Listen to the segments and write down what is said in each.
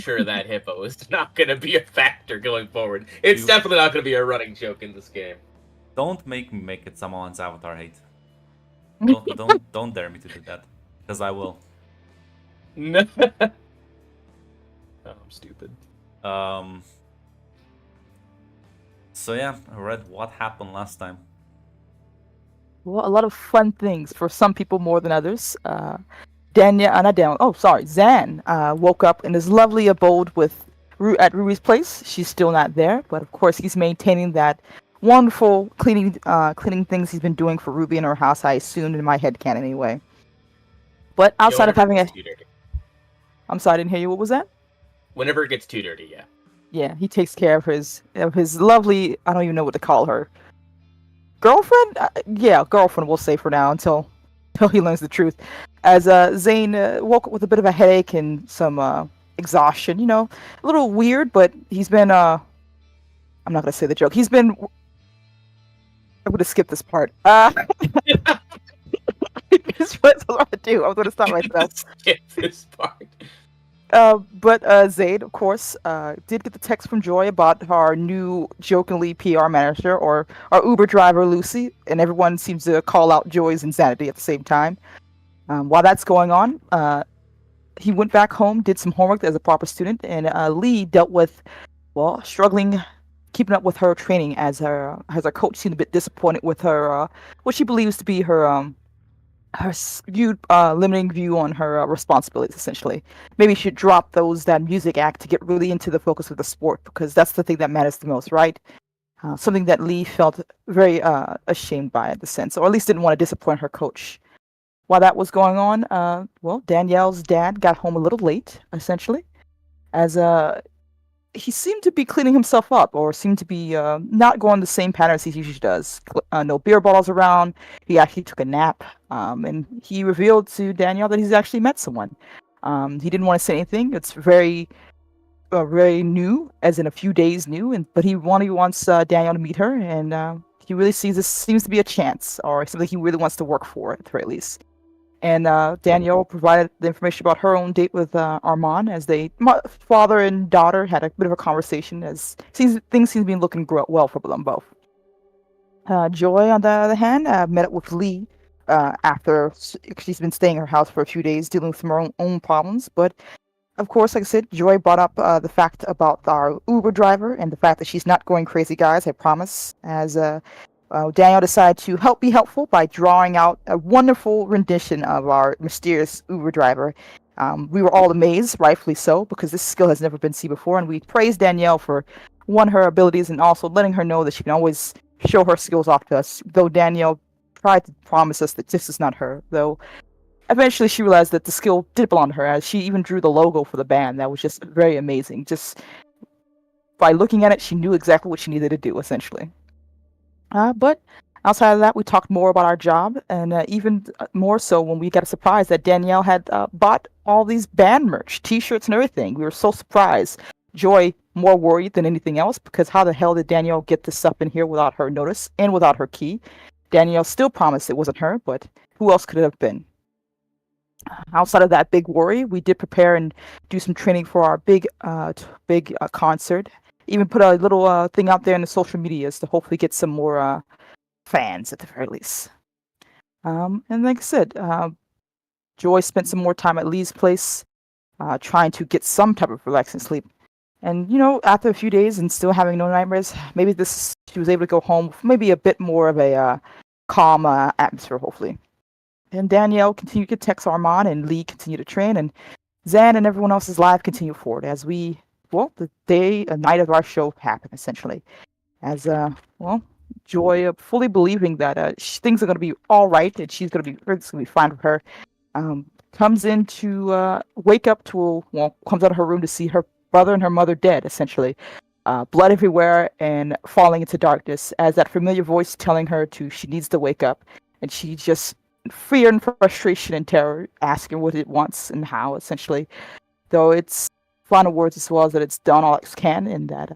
sure that hippo is not going to be a factor going forward. It's You definitely not going to be a running joke in this game. don't make me make it someone's avatar hate. Don't dare me to do that, because I will. No. Oh, I'm stupid. Um. So yeah, I read what happened last time. Well, a lot of fun things for some people more than others. Daniel, not Daniel. Oh, sorry, Zan woke up in his lovely abode at Ruby's place. She's still not there, but of course he's maintaining that wonderful cleaning things he's been doing for Ruby in her house. I assumed in my head can anyway. But outside of having I'm sorry, I didn't hear you. What was that? Whenever it gets too dirty, yeah. Yeah, he takes care of his lovely. I don't even know what to call her. Girlfriend? Yeah, girlfriend. We'll say for now until he learns the truth. As Zane woke up with a bit of a headache and some exhaustion. You know, a little weird, but he's been. I'm not gonna say the joke. He's been. I'm gonna skip this part. It's what I was to do. I was gonna stop myself. Skip this part. But Zaid, of course, did get the text from Joy about our new jokingly PR manager, or our Uber driver, Lucy, and everyone seems to call out Joy's insanity at the same time. While that's going on, he went back home, did some homework as a proper student, and Lee dealt with, well, struggling, keeping up with her training as her coach seemed a bit disappointed with her, what she believes to be her limiting view on her responsibilities. Essentially, maybe she should drop that music act to get really into the focus of the sport, because that's the thing that matters the most, right? Something that Lee felt very ashamed by, in the sense, or at least didn't want to disappoint her coach. While that was going on, well, Danielle's dad got home a little late, essentially, as he seemed to be cleaning himself up, or seemed to be not going the same pattern as he usually does. No beer bottles around. He actually took a nap, and he revealed to Danielle that he's actually met someone. He didn't want to say anything. It's very, very new, as in a few days new, but he wants Danielle to meet her, and he really sees this seems to be a chance, or something he really wants to work for, at the very least. And Danielle provided the information about her own date with Armand, as father and daughter had a bit of a conversation, as things seem to be looking well for them both. Joy, on the other hand, met up with Lee after she's been staying in her house for a few days, dealing with her own problems. But, of course, like I said, Joy brought up the fact about our Uber driver and the fact that she's not going crazy, guys, I promise, as Daniel decided to be helpful by drawing out a wonderful rendition of our mysterious Uber driver. We were all amazed, rightfully so, because this skill has never been seen before, and we praised Danielle for, one, her abilities, and also letting her know that she can always show her skills off to us, though Danielle tried to promise us that this is not her, though eventually she realized that the skill did belong to her, as she even drew the logo for the band. That was just very amazing. Just by looking at it, she knew exactly what she needed to do, essentially. But outside of that, we talked more about our job, and even more so when we got a surprise that Danielle had bought all these band merch, T-shirts and everything. We were so surprised. Joy more worried than anything else, because how the hell did Danielle get this stuff in here without her notice and without her key? Danielle still promised it wasn't her, but who else could it have been? Outside of that big worry, we did prepare and do some training for our big concert. Even put a little thing out there in the social medias to hopefully get some more fans at the very least. And like I said, Joy spent some more time at Lee's place, trying to get some type of relaxing sleep. And after a few days and still having no nightmares, maybe she was able to go home with maybe a bit more of a calm atmosphere, hopefully. And Danielle continued to text Armand, and Lee continued to train, and Zan and everyone else's life continued forward as the night of our show happened, essentially. As, Joy, fully believing that things are going to be all right, and it's going to be fine with her, comes in to wake up comes out of her room to see her brother and her mother dead, essentially. Blood everywhere and falling into darkness, as that familiar voice telling her she needs to wake up. And she just, fear and frustration and terror, asking what it wants and how, essentially. Though it's final words as well, as that it's done all it can, and that,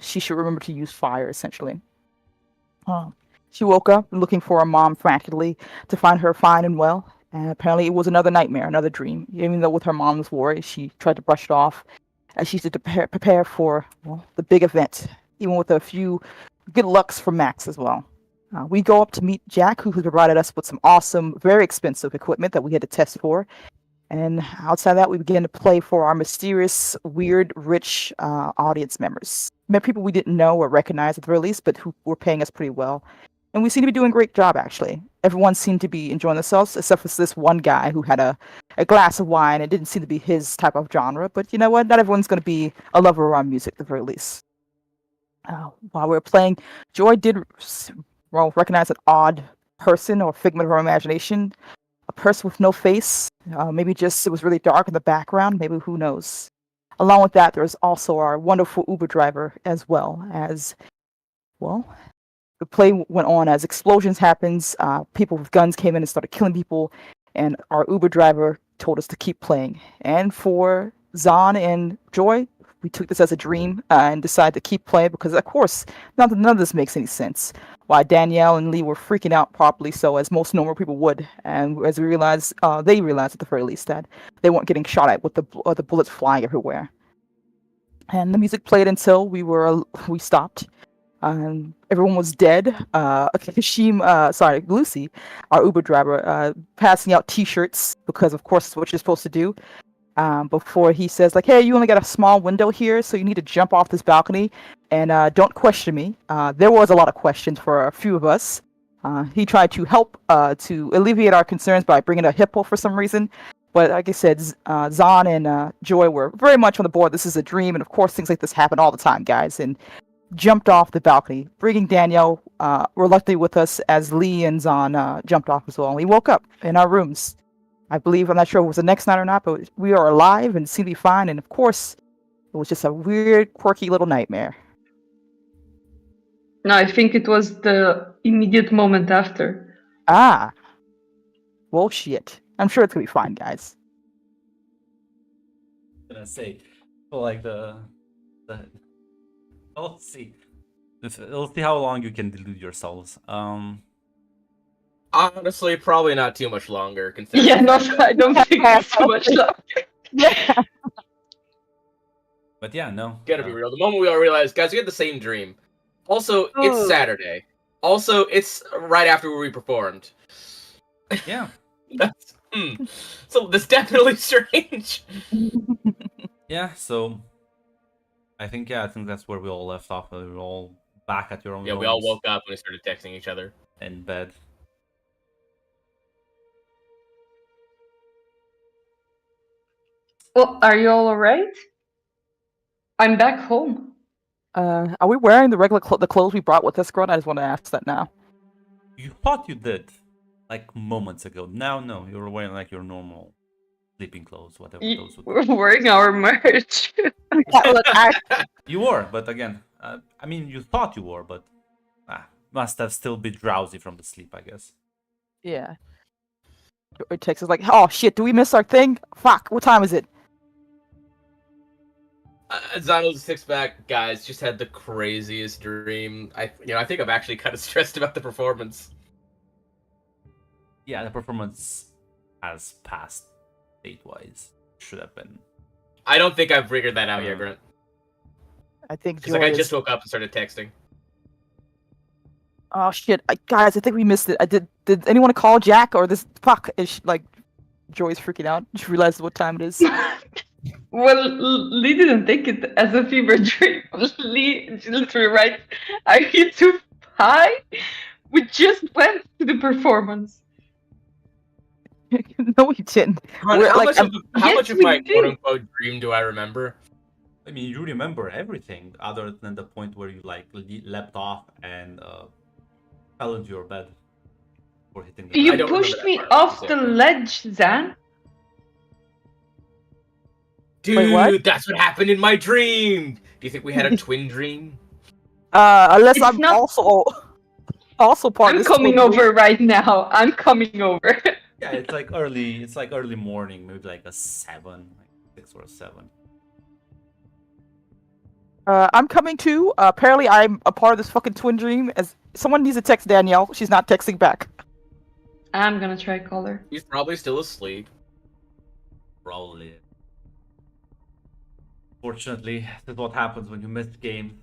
she should remember to use fire, essentially. She woke up looking for her mom frantically to find her fine and well, and apparently it was another nightmare, another dream. Even though with her mom's worry, she tried to brush it off, as she used to prepare for the big event, even with a few good lucks for Max as well. We go up to meet Jack, who provided us with some awesome, very expensive equipment that we had to test for. And outside that, we began to play for our mysterious, weird, rich audience members. People we didn't know or recognize at the very least, but who were paying us pretty well. And we seem to be doing a great job, actually. Everyone seemed to be enjoying themselves, except for this one guy who had a glass of wine. It didn't seem to be his type of genre, but you know what? Not everyone's going to be a lover of our music at the very least. While we were playing, Joy did recognize an odd person or figment of her imagination. A person with no face. Maybe just it was really dark in the background. Maybe, who knows? Along with that, there's also our wonderful Uber driver as well. As well, the play went on as explosions happens. People with guns came in and started killing people, and our Uber driver told us to keep playing. And for Zahn and Joy, we took this as a dream and decided to keep playing because, of course, none of this makes any sense. Why Danielle and Lee were freaking out properly, so as most normal people would, and as we realized, they realized at the very least that they weren't getting shot at with the bullets flying everywhere. And the music played until we stopped. Everyone was dead. Lucy, our Uber driver, passing out T-shirts because, of course, it's what you're supposed to do. Before he says, like, hey, you only got a small window here, so you need to jump off this balcony and don't question me. There was a lot of questions for a few of us. He tried to help to alleviate our concerns by bringing a hippo for some reason. But like I said, Zahn and Joy were very much on the board. This is a dream, and of course things like this happen all the time, guys. And jumped off the balcony, bringing Danielle reluctantly with us as Lee and Zahn jumped off as well. And we woke up in our rooms. I believe, I'm not sure if it was the next night or not, but we are alive and seem to be fine. And of course, it was just a weird, quirky little nightmare. No, I think it was the immediate moment after. Well, shit. I'm sure it's gonna be fine, guys. I'm gonna say, like we'll see. We'll see how long you can delude yourselves. Honestly, probably not too much longer. Considering Yeah, no, I don't think it's too much longer. Yeah. But yeah, no. Gotta be real. The moment we all realized, guys, we had the same dream. Also, it's Saturday. Also, it's right after we performed. Yeah. That's so that's definitely strange. Yeah, so I think that's where we all left off. We were all back at your own Yeah, we all homes woke up and we started texting each other. in bed. Well, are you all alright? I'm back home. Are we wearing the regular the clothes we brought with us, Grunt? I just want to ask that now. You thought you did, like moments ago. Now, no, you're wearing like your normal sleeping clothes, whatever those would be. We're wearing our merch. You were, but again, I mean, you thought you were, but must have still been drowsy from the sleep, I guess. Yeah. It takes us like, oh shit, do we miss our thing? Fuck, what time is it? Zano's six-pack guys just had the craziest dream. I think I'm actually kind of stressed about the performance. Yeah, the performance has passed date-wise. Should have been. I don't think I've figured that out yet, Grant. I think Because I just woke up and started texting. Oh shit, guys! I think we missed it. Did anyone call Jack or this? Fuck! Is Joy's freaking out. She realizes what time it is. Well, Lee didn't take it as a fever dream. Lee literally writes, "Are you too high? We just went to the performance." No, we didn't. How much of Yes, my we did. quote-unquote dream do I remember? I mean, you remember everything other than the point where you like leapt off and fell into your bed for hitting the You I don't pushed remember me that part, off the specifically. ledge, Zan. Dude, Wait, what? that's what happened in my dream! Do you think we had a twin dream? Unless It's I'm not- also part of I'm this coming twin over right now. I'm coming over. Yeah, it's like early morning, maybe like a 7, like 6 or a 7. I'm coming too. Apparently, I'm a part of this fucking twin dream. As someone needs to text Danielle, she's not texting back. I'm gonna try call her. He's probably still asleep. Probably. Fortunately, this is what happens when you miss games.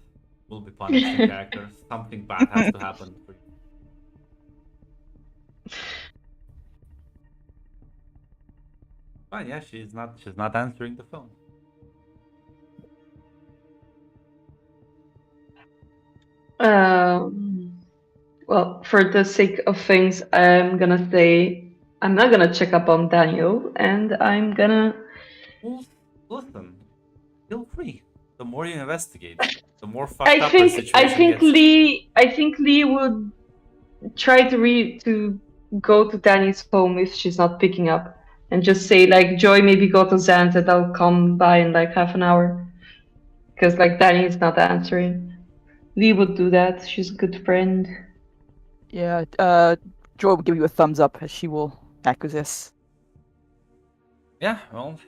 Will be punished in character. Something bad has to happen for you. Fine, yeah, she's not answering the phone. Well, for the sake of things, I'm gonna say I'm not gonna check up on Daniel, and I'm gonna. Well, listen, feel free. The more you investigate, the more fucked I up her think I situation think gets. Lee would try to go to Danny's home if she's not picking up, and just say like, Joy, maybe go to Zan's, and I'll come by in like half an hour, because like Danny's not answering. Lee would do that. She's a good friend. Yeah, Joy will give you a thumbs up as she will acquiesce. Yeah, well,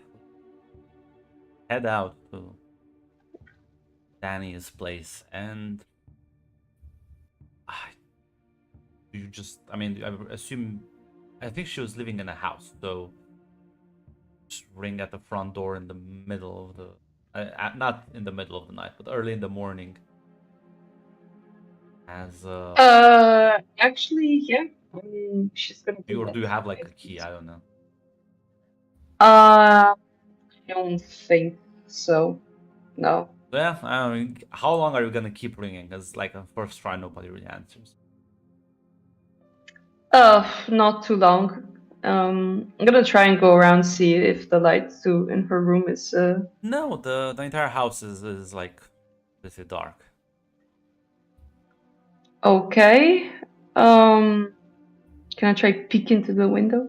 head out to Danny's place and you just, I mean, I assume, I think she was living in a house, so just ring at the front door in the middle of the, not in the middle of the night, but early in the morning. As Actually, yeah. I mean, she's gonna do or that. do you have like a key? I don't know. I don't think so. No. Yeah, I mean, how long are you gonna keep ringing? Because like on first try, nobody really answers. Not too long. I'm gonna try and go around see if the light too in her room is. No, the entire house is like pretty dark. Okay. Can I try peek into the window?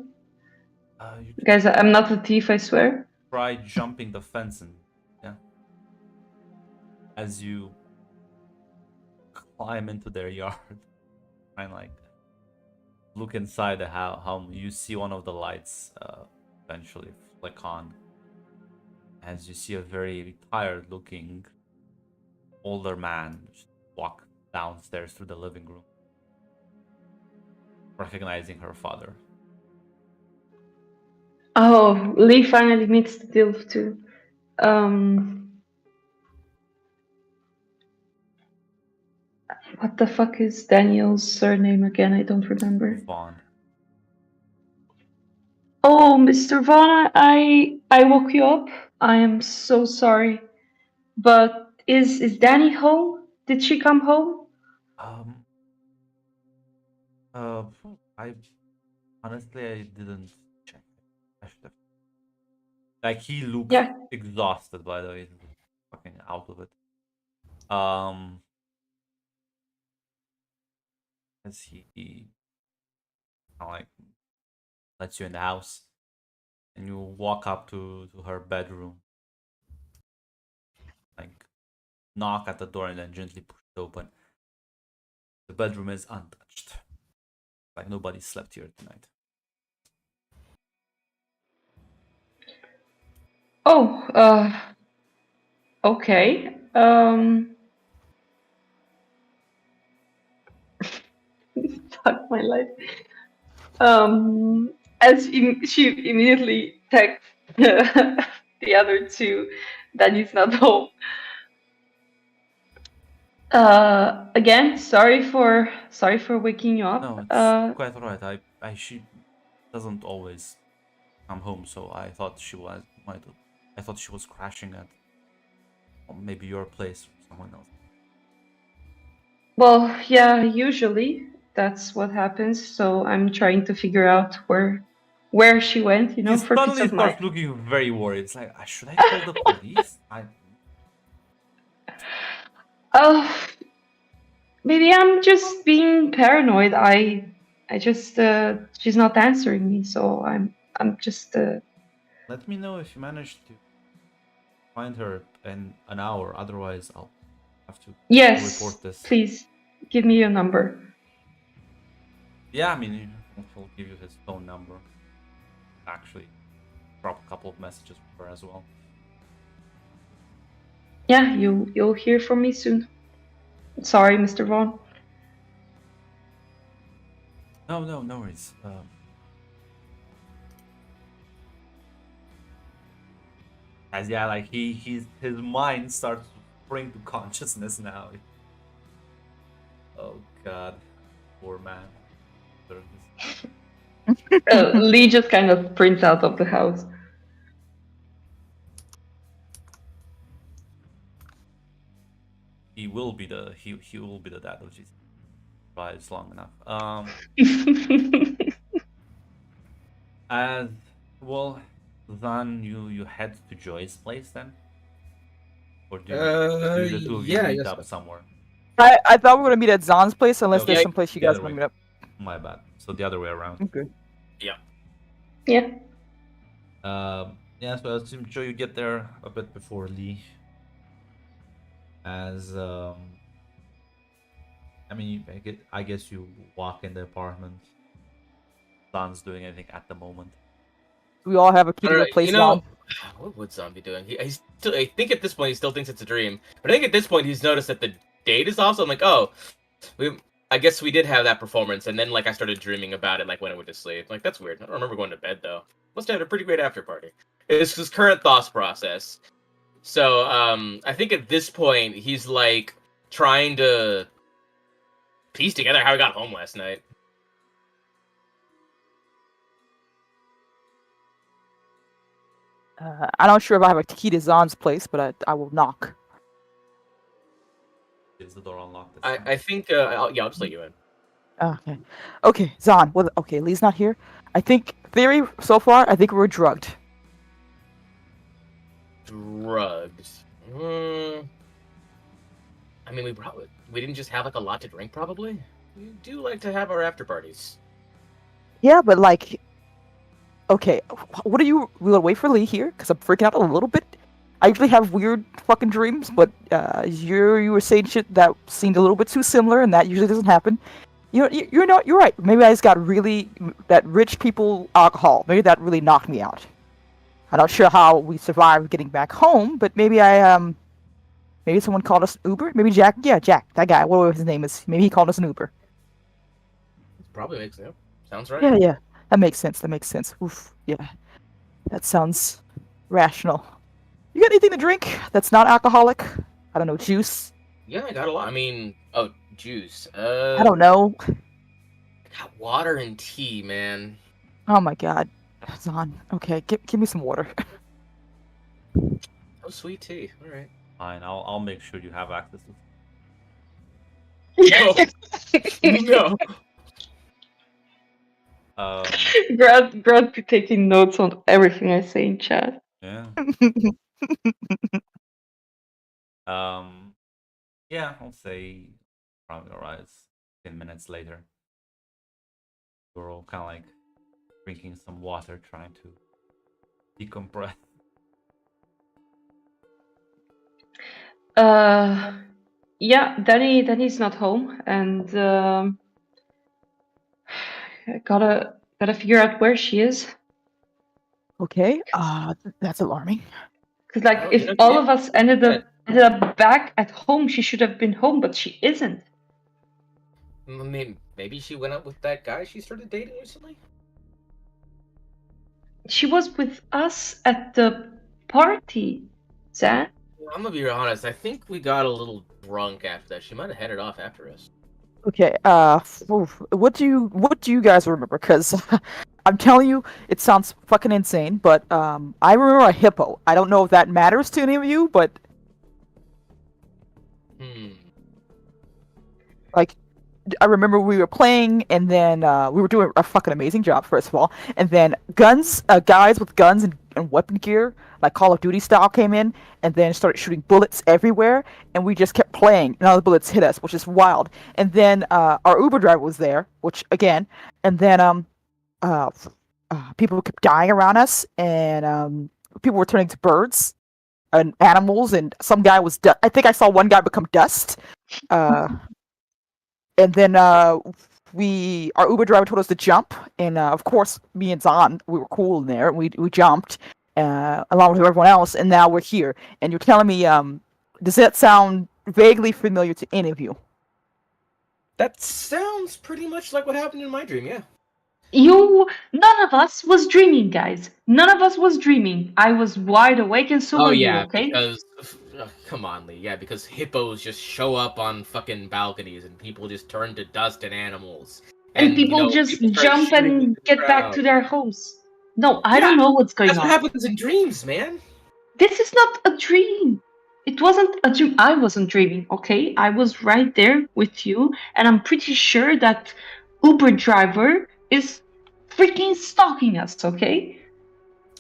You Guys, I'm not a thief, I swear. try jumping the fence and yeah, as you climb into their yard, try and like look inside the house. How you see one of the lights eventually flick on, as you see a very tired-looking older man just walk downstairs through the living room, recognizing her father. Oh, Lee finally meets the Dilf too. What the fuck is Daniel's surname again? I don't remember. Vaughn. Oh, Mr. Vaughn, I woke you up. I am so sorry. But is Danny home? Did she come home? Um. Uh. I honestly I didn't check. I should have. Like he looked Yeah. exhausted. By the way, he was fucking out of it. Um. As he like lets you in the house, and you walk up to her bedroom, like knock at the door, and then gently push it open. The bedroom is untouched. Like nobody slept here tonight. Oh, okay. Fuck my life. As she immediately texts the other two that he's not home. Again, sorry for waking you up. No, it's quite alright. She doesn't always come home, so I thought she was crashing at maybe your place or someone else. Well, yeah, usually that's what happens. So I'm trying to figure out where she went, He for peace suddenly of mind. starts looking very worried. It's like, should I call the police? Oh, maybe I'm just being paranoid. I just she's not answering me, so I'm just Let me know if you manage to find her in an hour. Otherwise, I'll have to Yes, report this. please give me your number. Yeah, I mean, he'll give you his phone number. Actually, drop a couple of messages for her as well. Yeah, you'll hear from me soon. Sorry, Mr. Vaughn. No worries. As yeah, like his mind starts to bring to consciousness now. Oh god, poor man. Lee just kind of sprints out of the house. He will be the dad of Jesus. Tries long enough. As well, then you head to Joy's place then, or do the two of you yeah, I meet guess up so. somewhere? I thought we were gonna meet at Zahn's place, unless Okay. there's some place you The guys other want to way. meet up. My bad. So the other way around. Okay. Yeah. Yeah. Yeah. So I'm sure you get there a bit before Lee. As I mean, I guess you walk in the apartment. Zahn's doing anything at the moment. We all have a key to the place. You know, Zahn. what would Zombie doing? He's still, I think at this point he still thinks it's a dream. But I think at this point he's noticed that the date is off. So I'm like, oh, I guess we did have that performance. And then like I started dreaming about it like when I went to sleep. Like that's weird. I don't remember going to bed though. Must have had a pretty great after party. It's his current thoughts process. So I think at this point he's like trying to piece together how he got home last night. I'm not sure if I have a key to Zahn's place, but I will knock. Is the door unlocked? I think I'll just let you in. Okay. Okay, Zahn. Well, okay, Lee's not here. I think theory so far. I think we were drugged. Drugs. I mean, we didn't just have like a lot to drink. Probably. We do like to have our after parties. Yeah, but like, okay, what are you? We'll wait for Lee here because I'm freaking out a little bit. I usually have weird fucking dreams, but you were saying shit that seemed a little bit too similar, and that usually doesn't happen. You're right. Maybe I just got really that rich people alcohol. Maybe that really knocked me out. I'm not sure how we survived getting back home, but maybe maybe someone called us Uber. Maybe Jack. Yeah, Jack, that guy. Whatever his name is. Maybe he called us an Uber. Probably makes sense. Sounds right. Yeah. That makes sense. Oof. Yeah. That sounds rational. You got anything to drink that's not alcoholic? I don't know, juice? Yeah, I got a lot. I mean, juice. I don't know. I got water and tea, man. Oh my god. Zahn. Okay, give me some water. Oh, sweet tea. All right. Fine. I'll make sure you have access to. No. Grant be taking notes on everything I say in chat. Yeah. Yeah, I'll say probably arrives 10 minutes later. We're all kind of like drinking some water, trying to decompress. Yeah, Danny's not home, and gotta figure out where she is. Okay, that's alarming. Because like, if all of us ended up back at home, she should have been home, but she isn't. I mean, maybe she went out with that guy she started dating recently? She was with us at the party, Zan. I'm gonna be honest. I think we got a little drunk after that. She might have headed off after us. Okay, what do you guys remember? Because I'm telling you, it sounds fucking insane, but I remember a hippo. I don't know if that matters to any of you, but like, I remember we were playing, and then we were doing a fucking amazing job, first of all, and then guys with guns and weapon gear, like Call of Duty style, came in, and then started shooting bullets everywhere, and we just kept playing, and all the bullets hit us, which is wild. And then our Uber driver was there, which again, and then people kept dying around us, and people were turning to birds and animals, and some guy was I think I saw one guy become dust. And then our Uber driver told us to jump, and of course, me and Zahn, we were cool in there. We jumped along with everyone else, and now we're here. And you're telling me, does that sound vaguely familiar to any of you? That sounds pretty much like what happened in my dream. Yeah. None of us was dreaming, guys. None of us was dreaming. I was wide awake, and so Oh were you. yeah, Okay. because come on, Lee. Yeah, because hippos just show up on fucking balconies and people just turn to dust and animals. And people just People start jump shooting and into the get back crowd. to their homes. No, I Yeah, don't know what's going that's what on. happens in dreams, man. This is not a dream. It wasn't a dream. I wasn't dreaming, okay? I was right there with you, and I'm pretty sure that Uber driver is freaking stalking us, okay?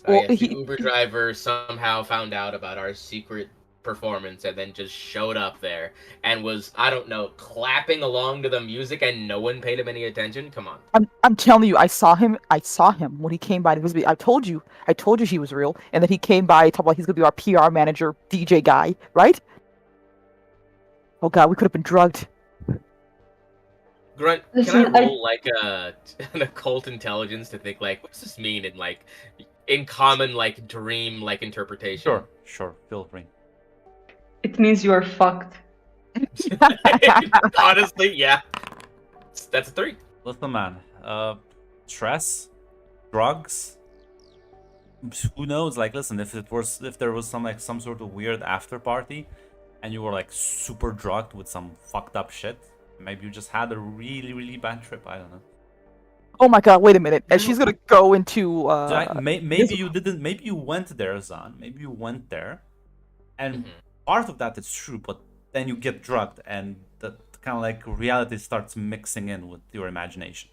Oh Well, yes, the Uber driver somehow found out about our secret performance and then just showed up there and was, I don't know, clapping along to the music and no one paid him any attention. Come on. I'm telling you, I saw him. I saw him when he came by to visit me. I told you he was real, and then he came by talking about he's gonna be our PR manager, DJ guy, right? Oh God, we could have been drugged. Grunt, Listen, can I roll like an occult intelligence to think like, what's this mean in common like dream like interpretation? Sure, feel free. It means you are fucked. Honestly, yeah. That's a 3. Listen, man. Stress, drugs. Who knows? Like, listen, if there was some sort of weird after party, and you were like super drugged with some fucked up shit, maybe you just had a really bad trip. I don't know. Oh my God! Wait a minute. And she's gonna go into. Maybe you didn't. Maybe you went there, Zan. Maybe you went there, and part of that is true. But then you get drugged, and that kind of like reality starts mixing in with your imagination.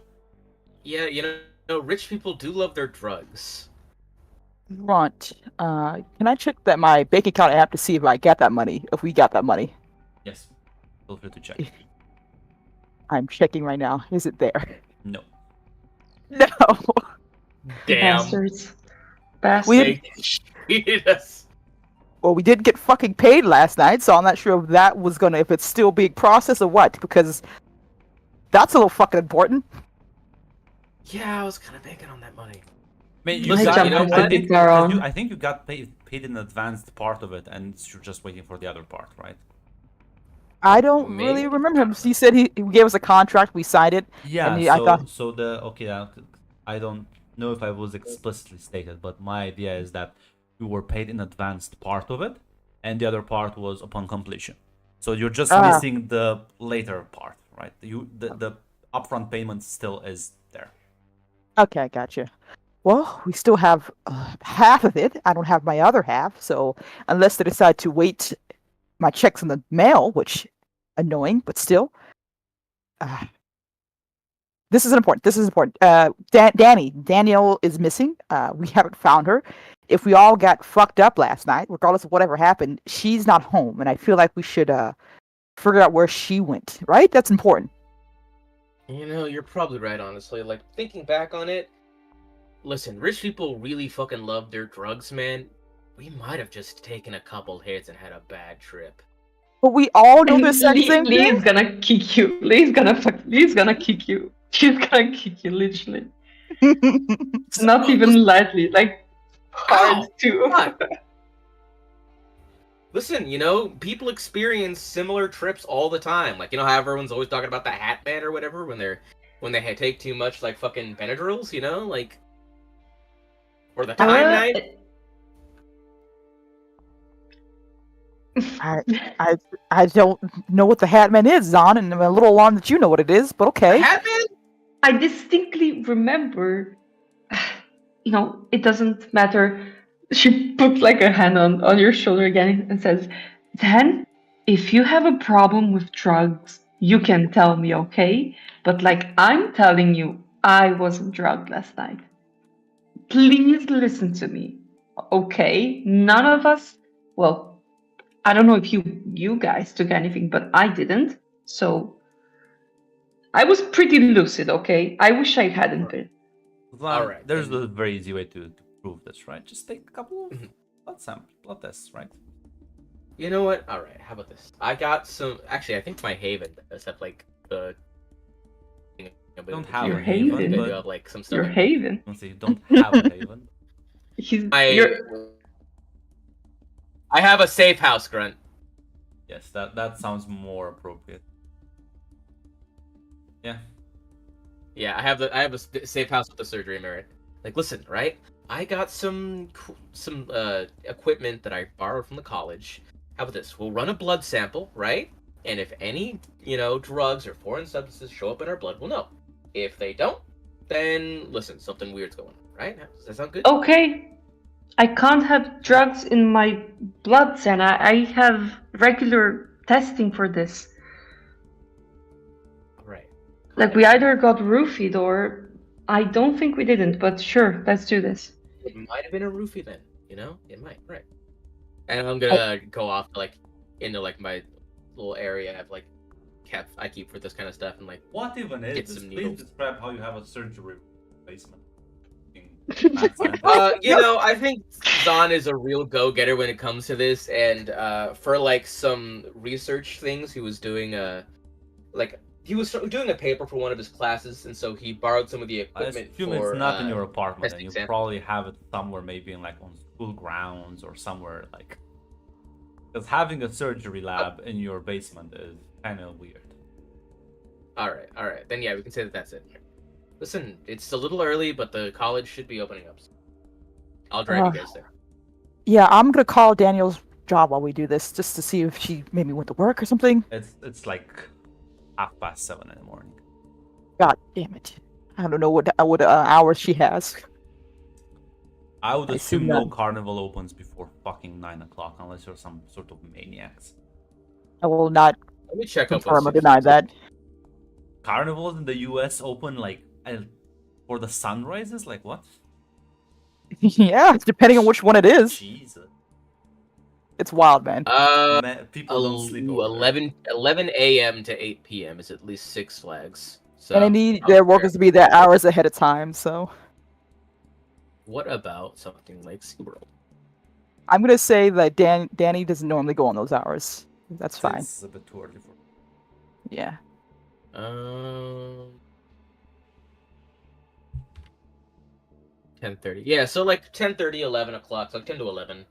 Yeah, rich people do love their drugs. Grunt. Can I check that my bank account app to see if I got that money? If we got that money? Yes, feel free to check. I'm checking right now. Is it there? No. No. Damn. Bastards. We Bastards. They cheated us. Well, we did get fucking paid last night, so I'm not sure if that was gonna, if it's still being processed or what, because that's a little fucking important. Yeah, I was kind of banking on that money. Mate, Listen, got, you know what? I think you got paid in advance the part of it, and you're just waiting for the other part, right? I don't really Maybe. remember him. He said he gave us a contract, we signed it. Yeah. And I thought, I don't know if I was explicitly stated, but my idea is that you were paid in advance the part of it, and the other part was upon completion. So you're just missing the later part, right? The upfront payment still is there. okay, gotcha. Well, we still have half of it. I don't have my other half, so unless they decide to wait my checks in the mail, which annoying, but still. This is important. Danielle is missing. We haven't found her. If we all got fucked up last night, regardless of whatever happened, she's not home, and I feel like we should figure out where she went. Right? That's important. You're probably right, honestly. Like, thinking back on it, listen, rich people really fucking love their drugs, man. We might have just taken a couple hits and had a bad trip. But we all know this same Lee thing. is gonna kick you. Lee's gonna kick you. She's gonna kick you, literally. Not even lightly, like hard too. God. Listen, people experience similar trips all the time. Like, how everyone's always talking about the Hat Man or whatever when they take too much like fucking Benadryls, like, or the time night. I don't know what the Hat Man is, Zon, and I'm a little alarmed that you know what it is, but okay. The Hat Man? I distinctly remember, it doesn't matter. She puts like a hand on your shoulder again and says, Dan, if you have a problem with drugs, you can tell me, okay? But like I'm telling you, I wasn't drugged last night. Please listen to me, okay? None of us, well, I don't know if you guys took anything, but I didn't. So I was pretty lucid, okay? I wish I hadn't been. All right. There's a very easy way to prove this, right? Just take a couple of blood tests, right? You know what? All right. How about this? I got some. Actually, I think my Haven does have like the. Don't have Your a Haven, Haven? They do but have like some stuff. Your Haven. don't say you don't have a Haven. I have a safe house, Grunt. Yes, that sounds more appropriate. Yeah. Yeah, I have a safe house with the surgery mirror. Like, listen, right? I got some equipment that I borrowed from the college. How about this? We'll run a blood sample, right? And if any, drugs or foreign substances show up in our blood, we'll know. If they don't, then listen, something weird's going on, right? Does that sound good? Okay, I can't have drugs in my blood, Senna. I have regular testing for this. All right. Like, we either got roofied or I don't think we didn't, but sure, let's do this. It might have been a roofie then, It might, right. And I'm gonna go off into my little area of I keep for this kind of stuff and What even is get this? some Please needles. describe how you have a surgery basement. I think Zahn is a real go-getter when it comes to this, and for some research things, he was doing he was doing a paper for one of his classes, and so he borrowed some of the I equipment assume for it's not in your apartment, testing and you samples. probably have it somewhere, maybe in on school grounds or somewhere because having a surgery lab in your basement is kind of weird. All right. Then yeah, we can say that's it. Listen, it's a little early, but the college should be opening up soon. I'll drive you guys there. Yeah, I'm gonna call Daniel's job while we do this, just to see if she maybe went to work or something. It's like 7:30 in the morning. God damn it! I don't know what hours she has. I would I assume assume no that- carnival opens before fucking 9 o'clock unless you're some sort of maniacs. I will not Let me check up. confirm or deny that. Carnivals in the US open for the sunrises? Like what? Yeah, depending on which one it is. Jesus. It's wild, man. People don't sleep over there. 11 a.m. to 8 p.m. is at least Six Flags. So And they need I'll their be workers to be there hours ahead of time, so What about something like SeaWorld? I'm gonna say that Danny doesn't normally go on those hours. That's fine. It's a bit too early for. Yeah. 10:30. Yeah, so 10:30, 11 o'clock, so 10 to 11.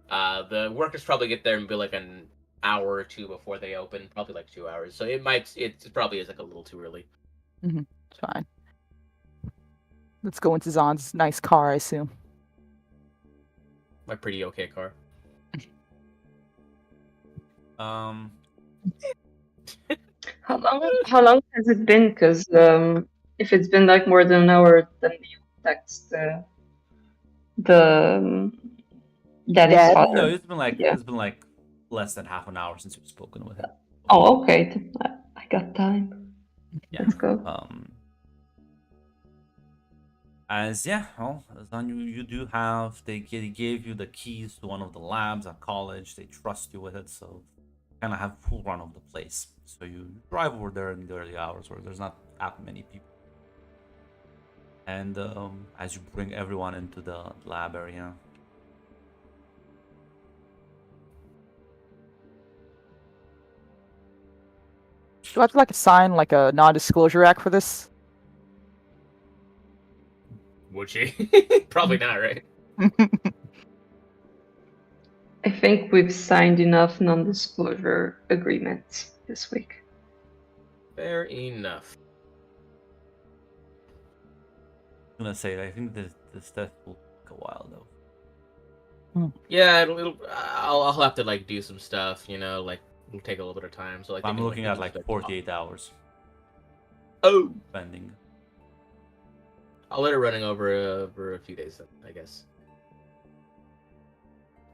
The workers probably get there and be an hour or two before they open, probably 2 hours. So it probably is a little too early. It's fine. Let's go into Zahn's nice car, I assume. My pretty okay car. How long has it been? Because if it's been more than an hour, then you text Danny's Dad? father. No, it's been Yeah. less than half an hour since you've spoken with him. Oh, okay. Then I got time. Yeah. Let's go. Zahn, you do have they gave you the keys to one of the labs at college. They trust you with it, so kind of have full run of the place. So you drive over there in the early hours where there's not that many people. And as you bring everyone into the lab area, Do I have to sign a non-disclosure act for this? Would she? Probably not, right? I think we've signed enough non-disclosure agreements this week. Fair enough. I'm gonna say I think this test will take a while though. Yeah, I'll have to do some stuff, it'll take a little bit of time. So I'm looking at 48 hours Oh, pending. I'll let it running over a few days then, I guess.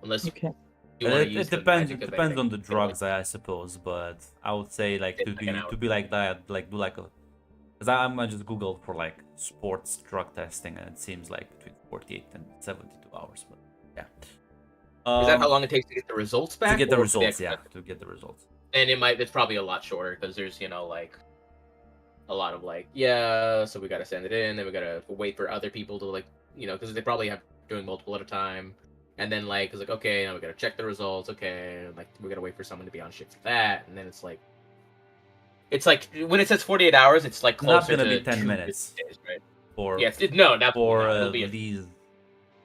Unless Okay. you want to It use the depends. magic It of depends anything. on the drugs, I suppose. But I would say an hour. to be like that, do a. Because I'm gonna just Google for sports drug testing, and it seems between 48 and 72 hours. But yeah. Is that how long it takes to get the results back? To get the or results? the Yeah, actual- to get the results. And it's probably a lot shorter because there's a lot of so we gotta send it in, then we gotta wait for other people to because they probably have doing multiple at a time, and then it's okay, now we gotta check the results, okay, we gotta wait for someone to be on shift for that, and then it's when it says 48 hours, it's closer Not gonna to be 10 2 minutes. days, right? For Yes, no, not for it'll be Liz,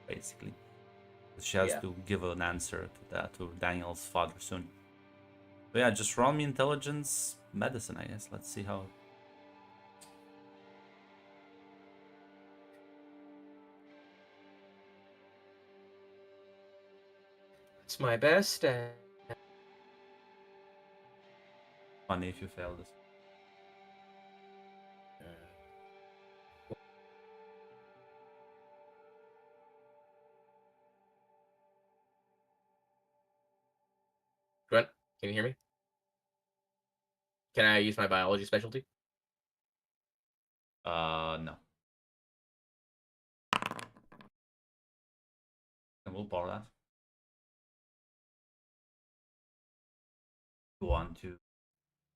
basically. She has Yeah. to give an answer to Daniel's father soon. But yeah, just roll me intelligence medicine, I guess. Let's see how. It's my best. Funny if you fail this. Grunt, can you hear me? Can I use my biology specialty? No. And we'll borrow that. You want to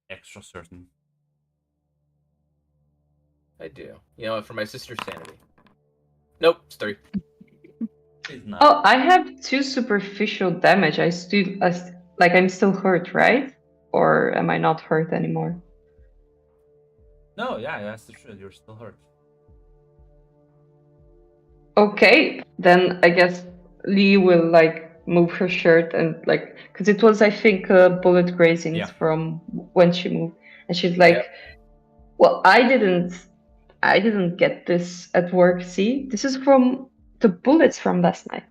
extra certain. I do. You know, for my sister's sanity. Nope, it's 3. It's not. Oh, I have 2 superficial damage. Like I'm still hurt, right? Or am I not hurt anymore? No, yeah, that's the truth. You're still hurt. Okay, then I guess Lee will like move her shirt and like, because it was I think bullet grazings Yeah. from when she moved, and she's like, Yep. "Well, I didn't get this at work. See, this is from the bullets from last night."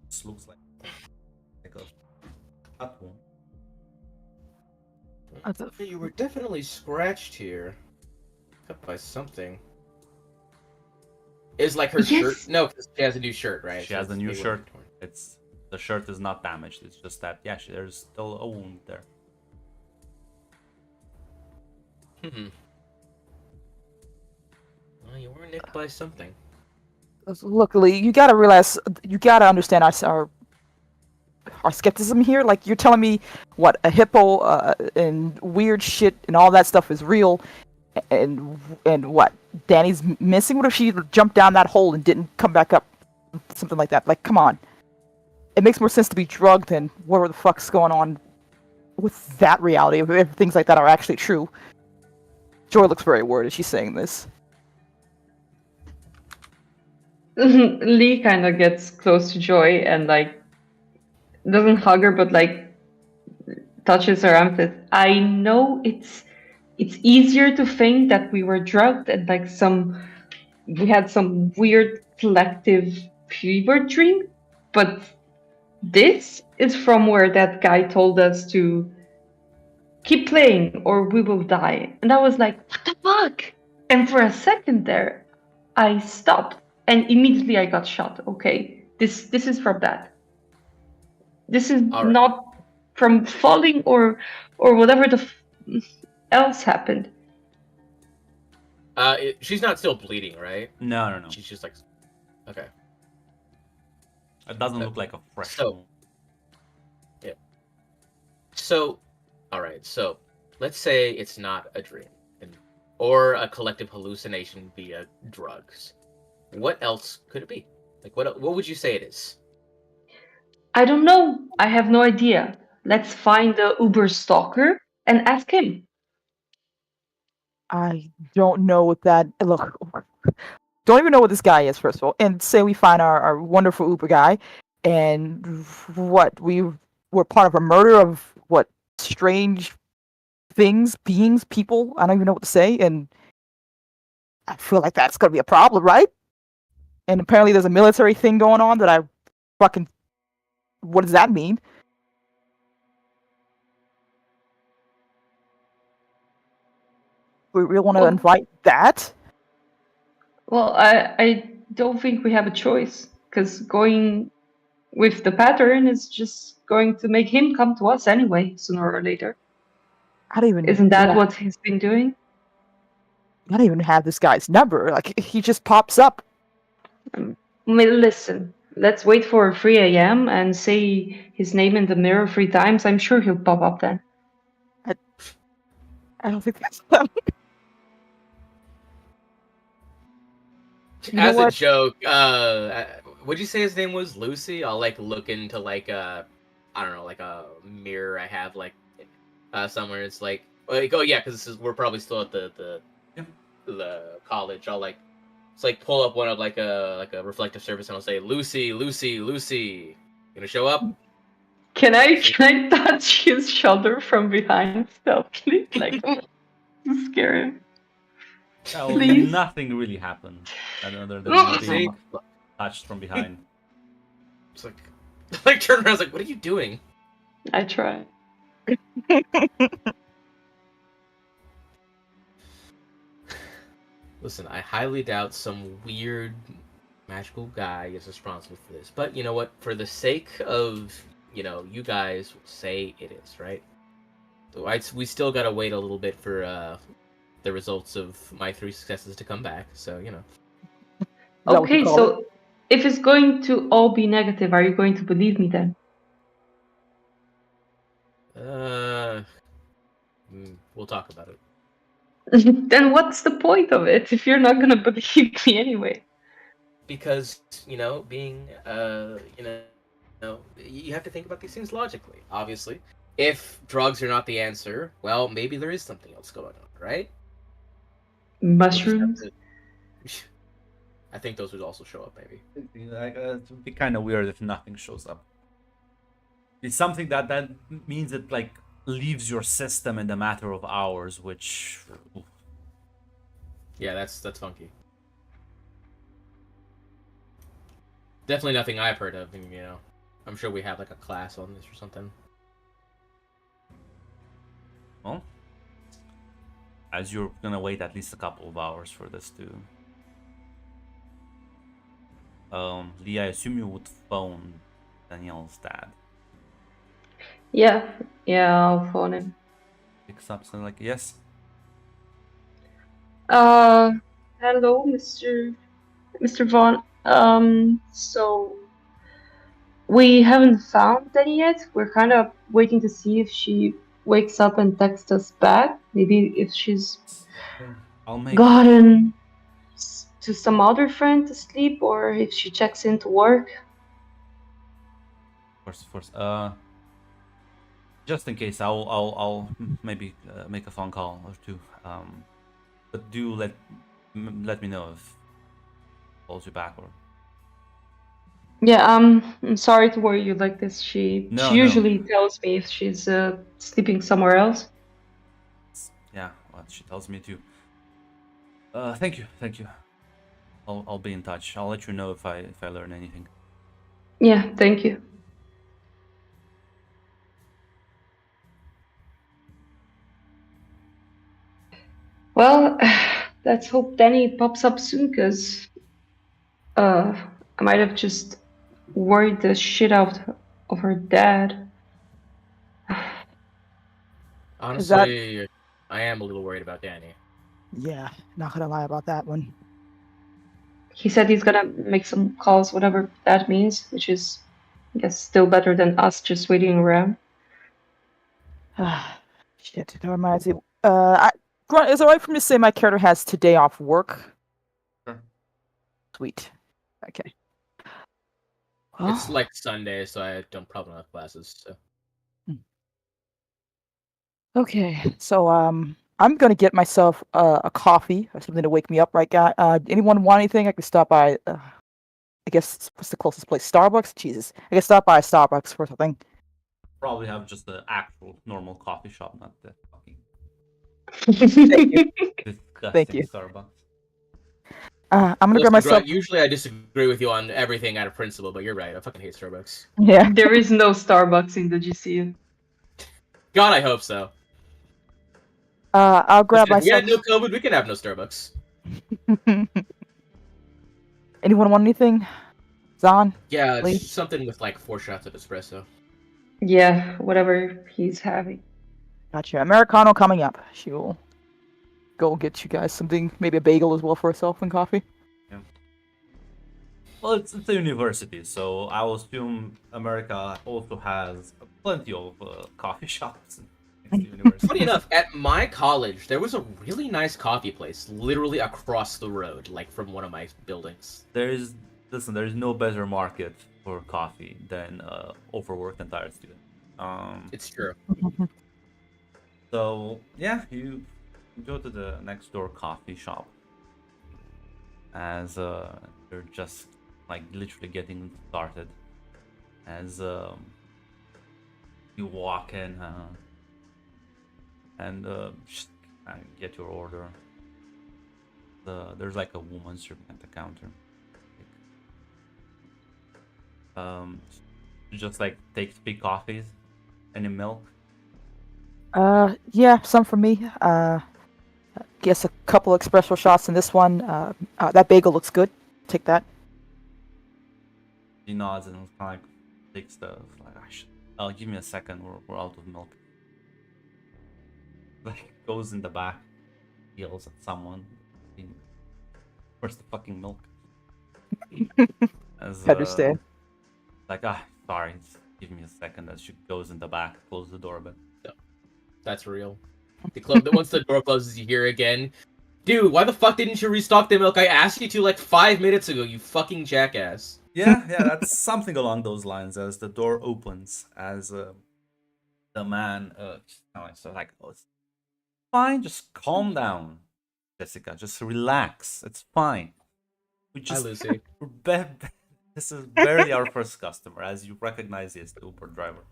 This looks like a cut wound. You were definitely scratched here. Cut by something. Is like her Yes. shirt? No, 'cause she has a new shirt, right? She has a it's- new it shirt. wasn't torn. It's the shirt is not damaged. It's just that there's still a wound there. Well, you were nicked by something. Luckily, you gotta realize, you gotta understand our skepticism here. Like, you're telling me what a hippo and weird shit and all that stuff is real, and what Danny's missing? What if she jumped down that hole and didn't come back up? Something like that. Like, come on. It makes more sense to be drugged than whatever the fuck's going on with that reality. If things like that are actually true. Joy looks very worried as she's saying this. Lee kind of gets close to Joy and like doesn't hug her, but like touches her arm. Says, "I know it's easier to think that we were drugged and like we had some weird collective fever dream, but this is from where that guy told us to keep playing or we will die." And I was like, "What the fuck?" And for a second there, I stopped. And immediately I got shot. Okay, this is from that. This is All right. not from falling or whatever else happened. She's not still bleeding, right? No. She's just like, okay. It doesn't look like a fresh So- wound. So, all right. So, let's say it's not a dream, or a collective hallucination via drugs. What else could it be? Like, what would you say it is? I don't know. I have no idea. Let's find the Uber stalker and ask him. I don't know what that. Look, don't even know what this guy is, first of all. And say we find our wonderful Uber guy, and what we were part of a murder of what strange things, beings, people. I don't even know what to say, and I feel like that's gonna be a problem, right? And apparently, there's a military thing going on that I fucking. What does that mean? We really want to Well- invite that? Well, I don't think we have a choice because going with the pattern is just going to make him come to us anyway, sooner or later. I don't even. Isn't that yeah. what he's been doing? I don't even have this guy's number. Like, he just pops up. Well, listen, let's wait for 3 a.m. and say his name in the mirror 3 times. I'm sure he'll pop up then. I don't think that's them. You know As a what? joke, would you say his name was Lucy? I'll like look into like I don't know, like a mirror I have like somewhere. It's like oh yeah, because we're probably still at the college. I'll like it's like pull up one of like a reflective surface and I'll say Lucy, Lucy, Lucy. Gonna show up? Can I touch his shoulder from behind stealthily? Like, to scare him. Well, Please? nothing really happened other than Oh, being See? touched from behind. It's like Like turned around, I was like, "What are you doing?" I try. Listen, I highly doubt some weird magical guy is responsible for this. But you know what? For the sake of, you guys, say it is, right? So we still gotta wait a little bit for the results of my 3 successes to come back. So, Is that what you Okay, call it? so if it's going to all be negative, are you going to believe me then? We'll talk about it. Then what's the point of it if you're not gonna believe me anyway? Because, being, you have to think about these things logically, obviously. If drugs are not the answer, well, maybe there is something else going on, right? We'll just have Mushrooms? to- I think those would also show up, maybe. Like, it would be kind of weird if nothing shows up. It's something that means it like leaves your system in a matter of hours, which Yeah, that's funky. Definitely nothing I've heard of, and I'm sure we have like a class on this or something. well, as you're gonna wait at least a couple of hours for this to. Lee, I assume you would phone Daniel's dad. Yeah, I'll phone him. Picks up and like, yes. Hello, Mr. Vaughn. So we haven't found Danny yet. We're kind of waiting to see if she wakes up and texts us back. Maybe if she's I'll make. gotten to some other friend to sleep, or if she checks in to work. Of course. Just in case, I'll maybe make a phone call or two. But do let me know if calls you back or. Yeah, I'm sorry to worry you like this. She No. usually tells me if she's sleeping somewhere else. Yeah, well, she tells me to. Thank you. I'll be in touch. I'll let you know if I learn anything. Yeah, thank you. Well, let's hope Danny pops up soon, because I might have just worried the shit out of her dad. Honestly, I am a little worried about Danny. Yeah, not gonna lie about that one. He said he's gonna make some calls, whatever that means, which is, I guess, still better than us just waiting around. Shit, that reminds me. Grunt, is it alright for me to say my character has today off work? Sure. Sweet. Okay. It's Well, like Sunday, so I don't probably have classes. So. okay, so I'm gonna get myself a coffee or something to wake me up, right, guy? Anyone want anything? I can stop by. I guess what's the closest place? Starbucks. Jesus, I can stop by Starbucks for something. Probably have just the actual normal coffee shop, not the fucking disgusting Thank you. Starbucks. I'm gonna Listen, grab myself. Grunt, usually I disagree with you on everything out of principle, but you're right. I fucking hate Starbucks. Yeah. There is no Starbucks in the GCU. God, I hope so. I'll grab Listen, if we myself. had no COVID, we can have no Starbucks. Anyone want anything? Zahn? Yeah, Lee? something with like 4 shots of espresso. Yeah, whatever he's having. Gotcha. Americano coming up. She will go get you guys something, maybe a bagel as well for herself and coffee. Well, it's a university, so I will assume America also has plenty of coffee shops next to university. Funny enough, at my college, there was a really nice coffee place literally across the road, like from one of my buildings. There's no better market for coffee than overworked and tired student. It's true. So yeah, you go to the next door coffee shop as they're just like literally getting started. As you walk in and just get your order. There's like a woman serving at the counter. You just like take 3 coffees, any milk. Yeah, some for me. Guess a couple espresso shots in this one. That bagel looks good. Take that. He nods and kind of like takes the like. Oh, give me a second. We're out of milk. Like goes in the back, yells at someone. Where's the fucking milk? As, Understand. Like sorry, just give me a second. As she goes in the back, close the door, but That's real. Once the door closes, you hear again. Dude, why the fuck didn't you restock the milk? I asked you to like 5 minutes ago, you fucking jackass. yeah, that's something along those lines. As the door opens, as the man just kind of so like, oh, it's fine, just calm down, Jessica, just relax, it's fine. We Hi, just Lucy. this is barely our first customer, as you recognize he is the Uber driver.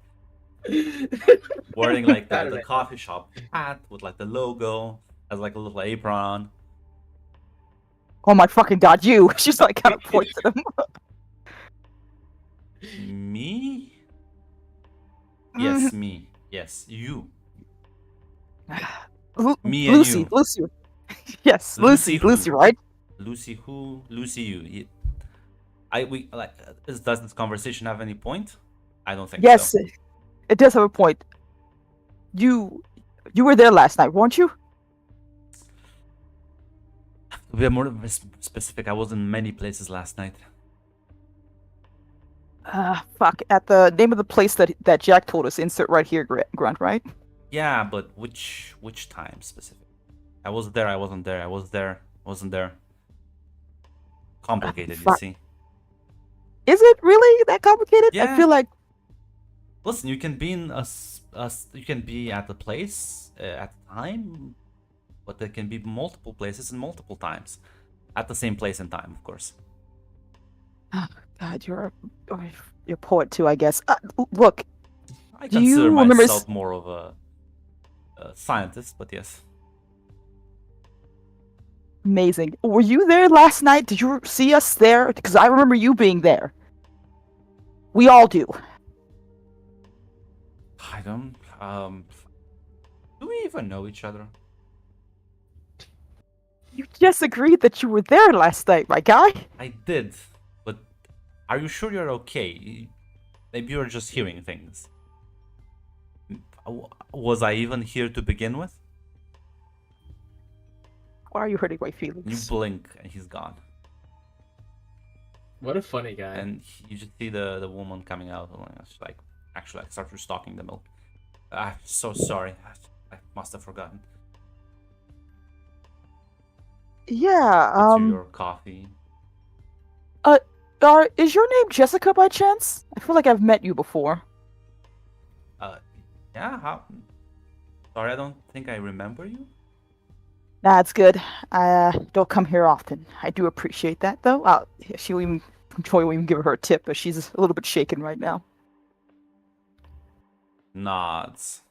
Wearing like the coffee shop hat with like the logo, has like a little apron. Oh my fucking god, you! She's like kind of points at him. Me? Yes, me. Yes, you. Me and Lucy, you. Lucy. Yes, Lucy Lucy, who? right? Lucy who? Lucy you. We like. Does this conversation have any point? I don't think Yes, so. it does have a point. You were there last night, weren't you? To be more specific, I was in many places last night. Fuck. At the name of the place that Jack told us. Insert right here, Grunt. Right? Yeah, but which time specific? I was there. I wasn't there. I was there. Wasn't there. Complicated, you see. Is it really that complicated? Yeah. I feel like. Listen, you can be in you can be at the place at the time, but there can be multiple places and multiple times, at the same place and time, of course. God, you're a poet too, I guess. Look, I do you consider remember myself more of a scientist, but yes. Amazing. Were you there last night? Did you see us there? Because I remember you being there. We all do. I don't. Do we even know each other? You just agreed that you were there last night, my guy. I did, but are you sure you're okay? Maybe you're just hearing things. Was I even here to begin with? Why are you hurting my You feelings? blink and he's gone. What a funny guy. And you just see the woman coming out and she's like, actually, I start restocking the milk. I'm so sorry. I must have forgotten. Yeah. Gets you your coffee. Is your name Jessica by chance? I feel like I've met you before. Yeah. How? Sorry, I don't think I remember you. That's good. I don't come here often. I do appreciate that, though. Troy will even give her a tip, but she's a little bit shaken right now. Nods.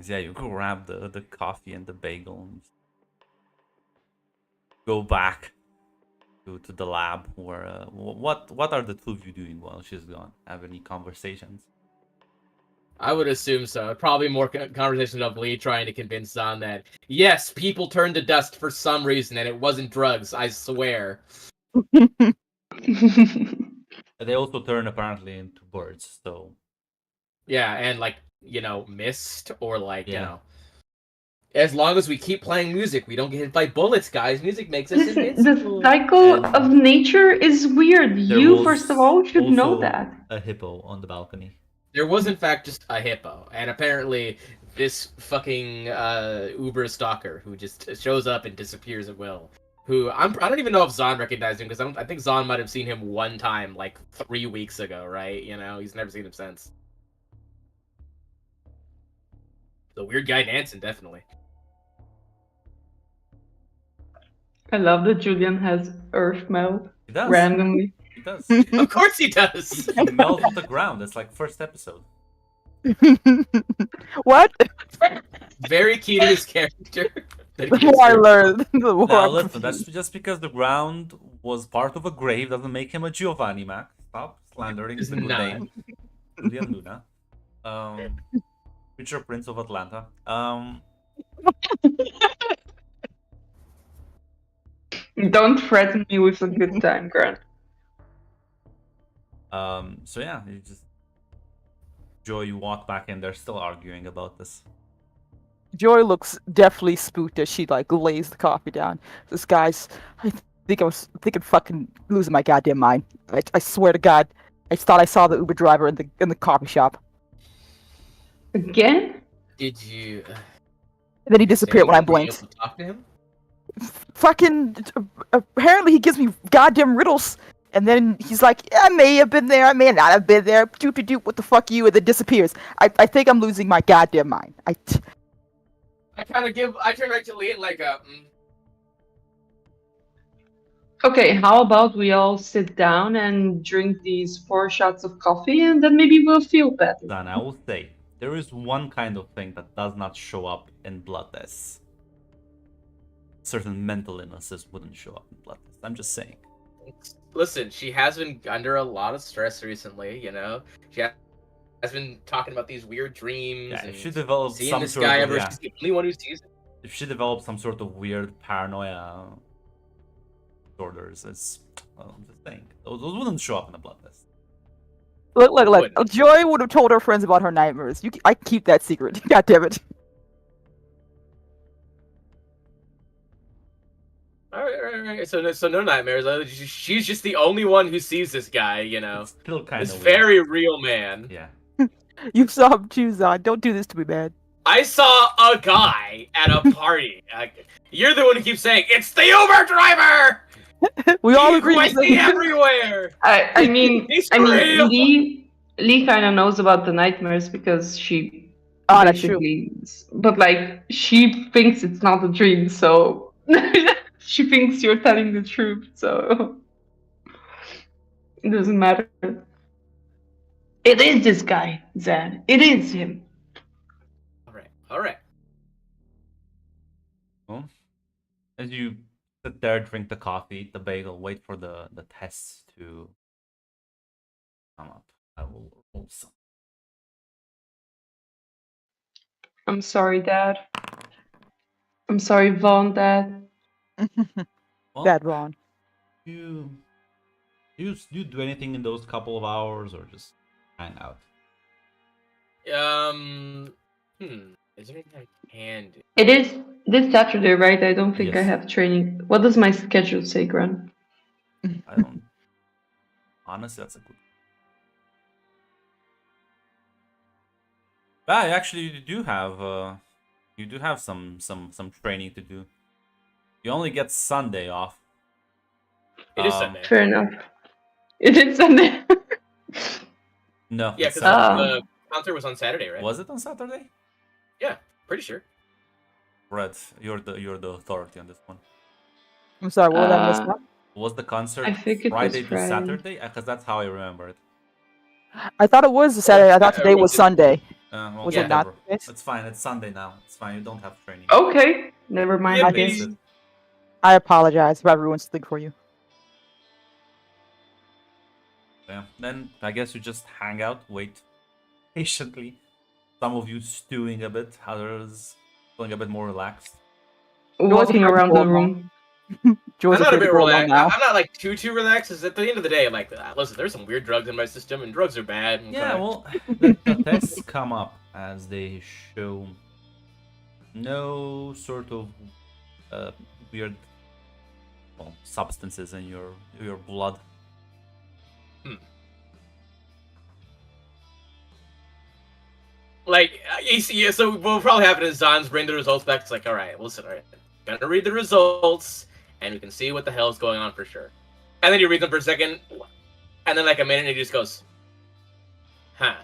Yeah, you grab the coffee and the bagel and go back to the lab where what are the two of you doing while she's gone? Have any conversations? I would assume so. Probably more conversation of Lee trying to convince Zahn that, yes, people turned to dust for some reason, and it wasn't drugs, I swear. They also turn apparently into birds, so... Yeah, and like, mist, or like, Yeah. as long as we keep playing music, we don't get hit by bullets, guys. Music makes us The invincible. cycle And of nature is weird. There You, was first of all, should know also that. a hippo on the balcony. There was, in fact, just a hippo, and apparently this fucking Uber stalker who just shows up and disappears at will. Who I don't even know if Zahn recognized him, because I think Zahn might have seen him one time, like 3 weeks ago, right? He's never seen him since. The weird guy dancing, definitely. I love that Julian has earth melt He does. randomly. He does. Of course he does. He melts on the ground. It's like first episode. What? Very key to his character. The more I learn, the more Now I'm listen, that's confused. just because the ground was part of a grave doesn't make him a Giovanni, Mac. Stop slandering is a good name. Julian Luna. Future Prince of Atlanta. Don't threaten me with a good time, Grant. So yeah, you just Joy, you walk back in, they're still arguing about this. Joy looks definitely spooked as she like lays the coffee down. This guy's, I think I was thinking fucking losing my goddamn mind. I swear to God, I thought I saw the Uber driver in the coffee shop. Again? Did you? And then he disappeared when I were you able blinked. to talk to him? Fucking, apparently he gives me goddamn riddles. And then he's like, yeah, I may have been there, I may not have been there. Doop doop, what the fuck you? And then disappears. I think I'm losing my goddamn mind. I turn back to Leon like a. Okay, how about we all sit down and drink these 4 shots of coffee and then maybe we'll feel better. Dan, I will say, there is one kind of thing that does not show up in blood tests. Certain mental illnesses wouldn't show up in blood tests. I'm just saying. Listen, she has been under a lot of stress recently. You know, she has been talking about these weird dreams. Yeah, and if she develops seeing some this sort guy of ever, yeah, she's the only one who sees it. if she develops some sort of weird paranoia disorders, it's well, I'm just saying those wouldn't show up in the blood test. Look. Wouldn't. Joy would have told her friends about her nightmares. I keep that secret. God damn it. All right. So no nightmares. She's just the only one who sees this guy. You know, It's still kind this of very real man. yeah. You saw him choose on. Don't do this to me, man. I saw a guy at a party. You're the one who keeps saying it's the Uber driver. We all Who agree. I with see that. everywhere. I mean, He's real. Lee kind of knows about the nightmares because she Oh, that's true. basically, but like she thinks it's not a dream, so she thinks you're telling the truth, so it doesn't matter. It is this guy, Zan. It is him. All right. Well, as you sit there, drink the coffee, eat the bagel, wait for the tests to come up. I will roll some. I'm sorry, Dad. I'm sorry, Vaughn, Dad. Well, Bad Ron. you do anything in those couple of hours or just hang out? Is there anything I can do? It is this Saturday, right? I don't think I Yes. have training. What does my schedule say, Gran? I don't. Honestly, that's a good. Ah, actually, you do have some training to do. You only get Sunday off. It is Um, Sunday. Fair enough. It is Sunday. No. Yeah, it's because Saturday. the concert was on Saturday, right? Was it on Saturday? Pretty sure. Red, you're the authority on this one. I'm sorry, what did I miss? What? Was the concert I think it was Friday to Friday. Saturday? Because that's how I remember it. I thought it was Saturday. I thought today was Sunday. Well, Was Yeah. it not? whatever. the case? It's fine. It's Sunday now. It's fine. You don't have training. Okay, never mind. Yeah, I baby. guess. I apologize if I ruined something for you. Yeah. Then I guess you just hang out, wait patiently. Some of you stewing a bit, others feeling a bit more relaxed. Walking afraid to around go the alone. room. Joy's I'm not a afraid to bit go alone relaxed. now. I'm not like too relaxed. Because at the end of the day, like, listen, there's some weird drugs in my system, and drugs are bad. And Yeah, kinda- well, the tests come up as they show no sort of weird substances in your blood. Like, you see, yeah, so what'll probably happen is Zan's bring the results back. It's like, all right, listen, all right, gonna read the results, and we can see what the hell's going on for sure. And then you read them for a second, and then like a minute, and he just goes, huh.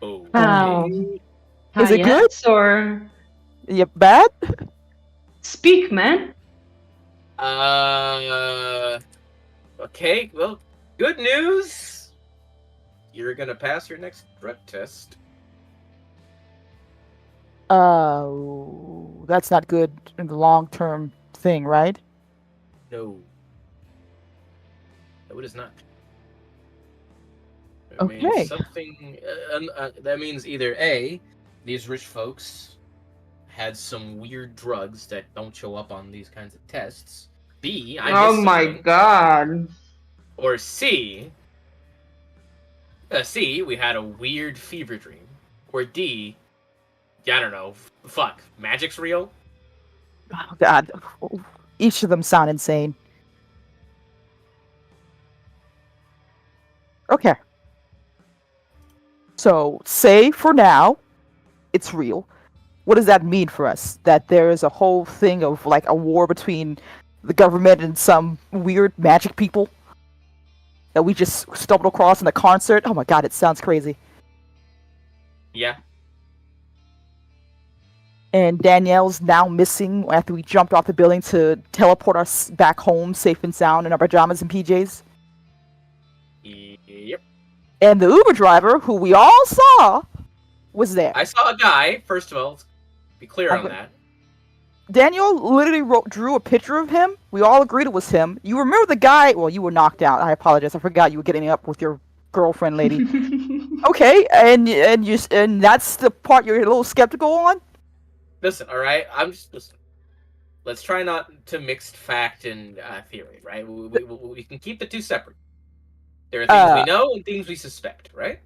Oh. How? Is it good? Yes, or You bad? speak, man? Okay, well, good news. You're gonna pass your next drug test. That's not good in the long-term thing, right? No. No, it is not. It Okay. means something. That means either A, these rich folks had some weird drugs that don't show up on these kinds of tests. B, I Oh missed my something. god. Or C, we had a weird fever dream. Or D, I don't know. Fuck, magic's real. Oh, God. Each of them sound insane. Okay. So, say for now, it's real. What does that mean for us? That there is a whole thing of like a war between the government and some weird magic people that we just stumbled across in a concert? Oh my god, it sounds crazy. Yeah. And Danielle's now missing after we jumped off the building to teleport us back home safe and sound in our pajamas and PJs. Yep. And the Uber driver, who we all saw, was there. I saw a guy. First of all, let's be clear on that. Daniel literally drew a picture of him. We all agreed it was him. You remember the guy? Well, you were knocked out. I apologize. I forgot you were getting up with your girlfriend lady. Okay, and that's the part you're a little skeptical on? Listen, all right. Listen. Let's try not to mix fact and theory, right? We can keep the two separate. There are things we know and things we suspect, right?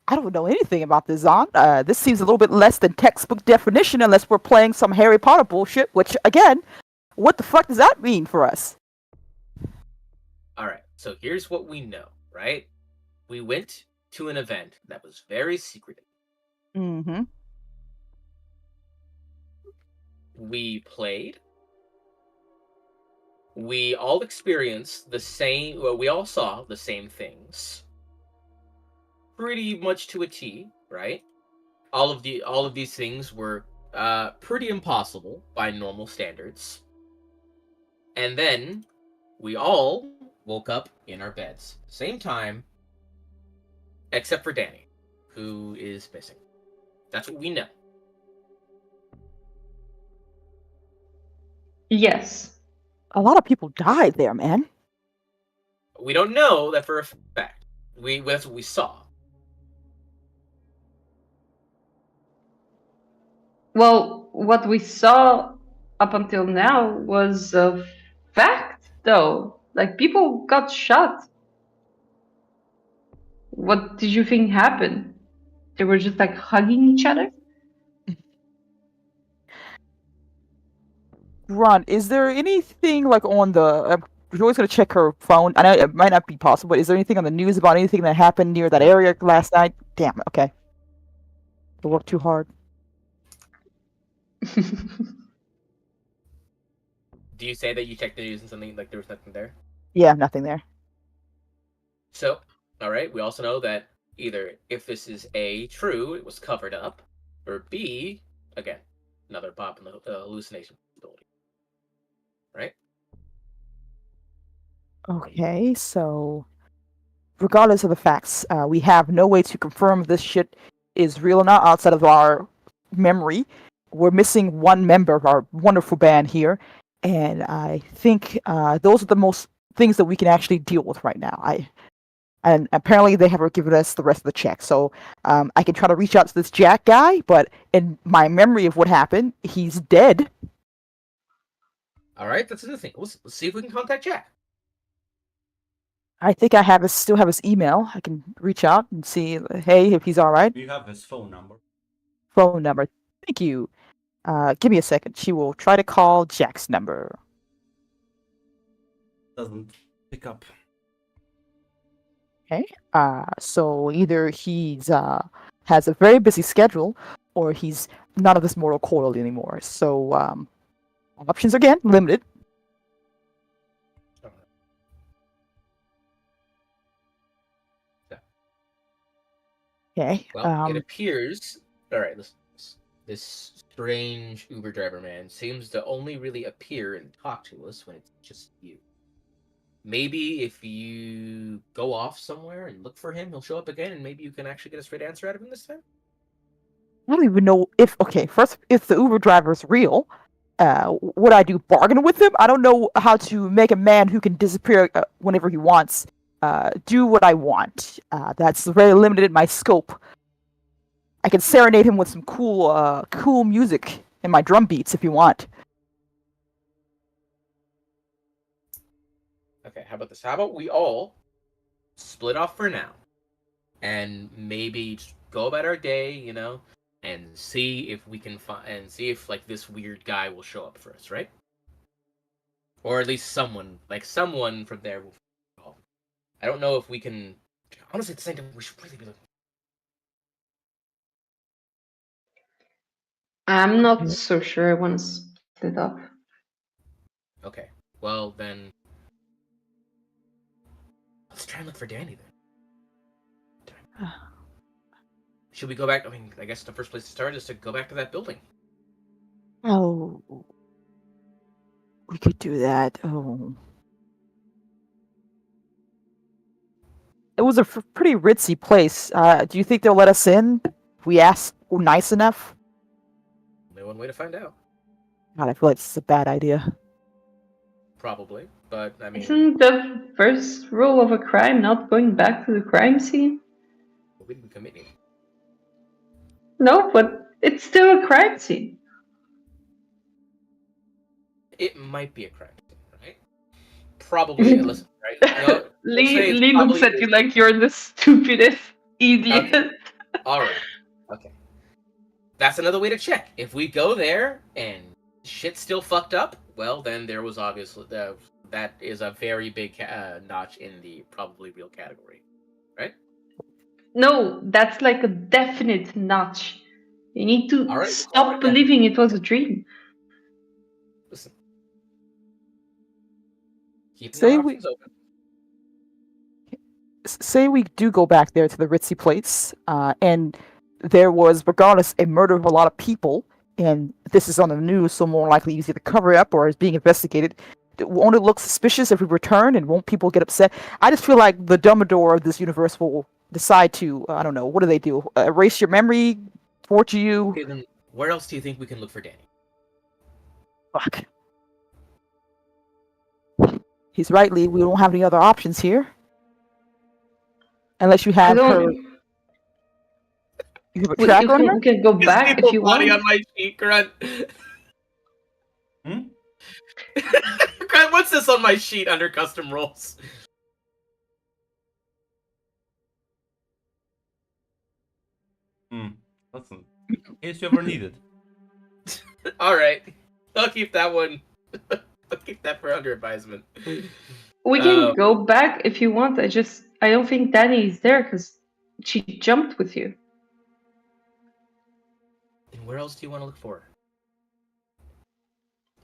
I don't know anything about this, Zon. This seems a little bit less than textbook definition unless we're playing some Harry Potter bullshit, which, again, what the fuck does that mean for us? Alright, so here's what we know, right? We went to an event that was very secretive. Mm-hmm. We played. We all experienced the same, well, we all saw the same things. Pretty much to a T, right? All of these things were pretty impossible by normal standards. And then we all woke up in our beds, same time, except for Danny, who is missing. That's what we know. Yes. A lot of people died there, man. We don't know that for a fact. That's what we saw. Well, what we saw up until now was a fact, though. Like, people got shot. What did you think happened? They were just like hugging each other? Ron, is there anything like on the? Joy's gonna check her phone. I know it might not be possible, but is there anything on the news about anything that happened near that area last night? Damn. Okay. I worked too hard. Do you say that you checked the news and something like there was nothing there? Yeah, nothing there. So, all right. We also know that either if this is A, true, it was covered up, or B, again, another pop in the hallucination possibility. Right? Okay, so regardless of the facts, we have no way to confirm if this shit is real or not outside of our memory. We're missing one member of our wonderful band here, and I think those are the most things that we can actually deal with right now. And apparently they haven't given us the rest of the check, so I can try to reach out to this Jack guy, but in my memory of what happened, he's dead. All right, that's another thing. Let's see if we can contact Jack. I think I still have his email. I can reach out and see, hey, if he's all right. You have his phone number. Phone number. Thank you. Give me a second. She will try to call Jack's number. Doesn't pick up. Okay. So either he's has a very busy schedule, or he's none of this mortal coil anymore. So options again limited. Okay. Well, it appears. All right, listen. This strange Uber driver man seems to only really appear and talk to us when it's just you. Maybe if you go off somewhere and look for him, he'll show up again, and maybe you can actually get a straight answer out of him this time. I don't even know if. Okay, first, if the Uber driver is real, What I do, bargain with him? I don't know how to make a man who can disappear whenever he wants do what I want. That's very limited in my scope. I can serenade him with some cool music and my drum beats if you want. Okay, how about this? How about we all split off for now, and maybe just go about our day, you know, and see if we can find and see if like this weird guy will show up for us, right? Or at least someone from there will. I don't know if we can. Honestly, at the same time, we should really be looking. I'm not so sure I want to split up. Okay, well then, let's try and look for Danny then. Should we go back? I mean, I guess the first place to start is to go back to that building. Oh, we could do that. Oh, it was a pretty ritzy place. Do you think they'll let us in if we ask nice enough? Only one way to find out. God, I feel like this is a bad idea. Probably, but I mean, Isn't the first rule of a crime not going back to the crime scene? we didn't commit it. No, but it's still a crime scene. It might be a crime scene, right? Probably, listen, right? No, we'll say it's Lee looks probably- at you like you're the stupidest idiot. Okay. All right. Okay. That's another way to check. If we go there and shit's still fucked up, well, then there was obviously that is a very big notch in the probably real category, right? No, that's like a definite notch. You need to All right, stop okay. believing it was a dream. Listen. Keep Say our we- options open. Say we do go back there to the ritzy place, and there was, regardless, a murder of a lot of people, and this is on the news, so more likely easy to cover up or is being investigated. Won't it look suspicious if we return, and won't people get upset? I just feel like the Dumbledore of this universe will decide to, I don't know, what do they do? Erase your memory, torture you? Okay, then where else do you think we can look for Danny? Fuck. He's right, Lee. We don't have any other options here. Unless you I have her. don't. You have a We, tracker on her? we can go back if you want. on my sheet, Grunt. Hmm? Grunt, what's this on my sheet under custom roles? Listen, in case you ever need it. All right, I'll keep that one. I'll keep that for under advisement. We can go back if you want. I don't think Danny is there because she jumped with you. And where else do you want to look for her?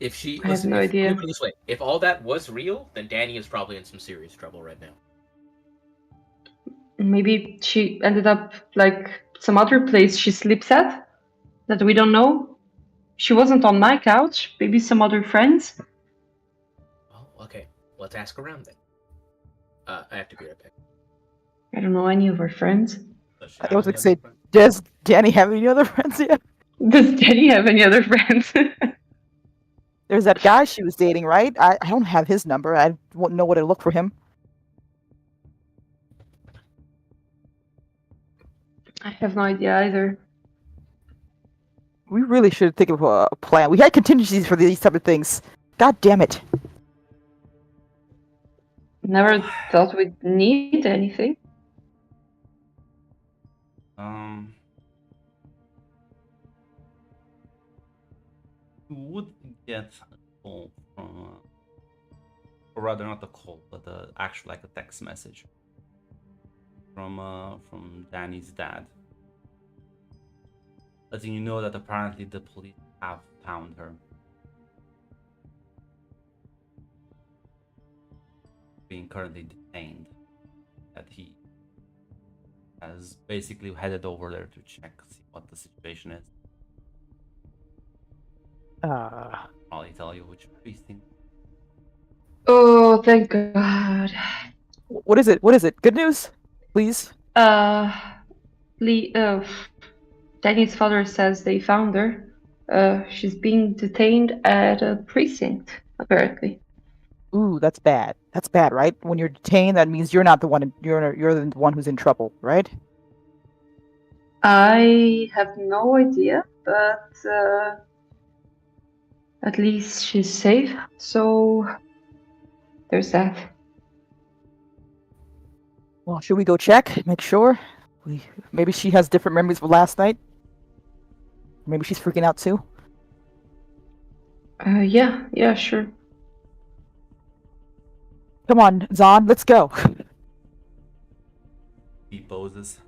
If she, I have no if- idea. Put it this way: if all that was real, then Danny is probably in some serious trouble right now. Maybe she ended up like some other place she sleeps at that we don't know. She wasn't on my couch. Maybe some other friends. Oh, okay. Let's ask around then. I have to be right back. I don't know any of her friends. Does she I have was any gonna say- other friends? Does Danny have any other friends yet? Does Danny have any other friends? There's that guy she was dating, right? I don't have his number. I wouldn't know where to look for him. I have no idea either. We really should think of a plan. We had contingencies for these type of things. God damn it. Never thought we'd need anything. You would get a call from, or rather not a call, but actually like a text message from Danny's dad, letting you know that apparently the police have found her. Being currently detained. That he has basically headed over there to check, see what the situation is. I'll tell you which precinct. Oh, thank God. What is it? What is it? Good news? Please? Lee, Danny's father says they found her. She's being detained at a precinct, apparently. Ooh, that's bad. That's bad, right? When you're detained, that means you're not the one. You're the one who's in trouble, right? I have no idea, but at least she's safe. So there's that. Well, should we go check? Make sure. Maybe she has different memories of last night. Maybe she's freaking out too. Yeah, sure. Come on, Zahn, let's go. He poses.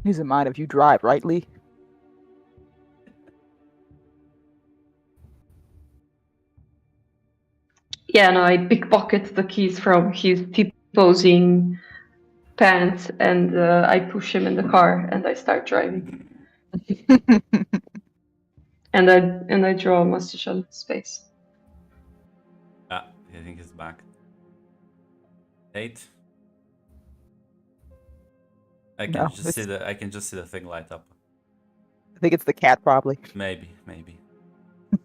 News in mind if you drive, right, Lee? Yeah, no, I pickpocket the keys from his T-posing pants, and I push him in the car, and I start driving. And I draw a mustache on his face. Ah, I think he's back. 8. I can No, just see the thing light up. I think it's the cat, probably. Maybe.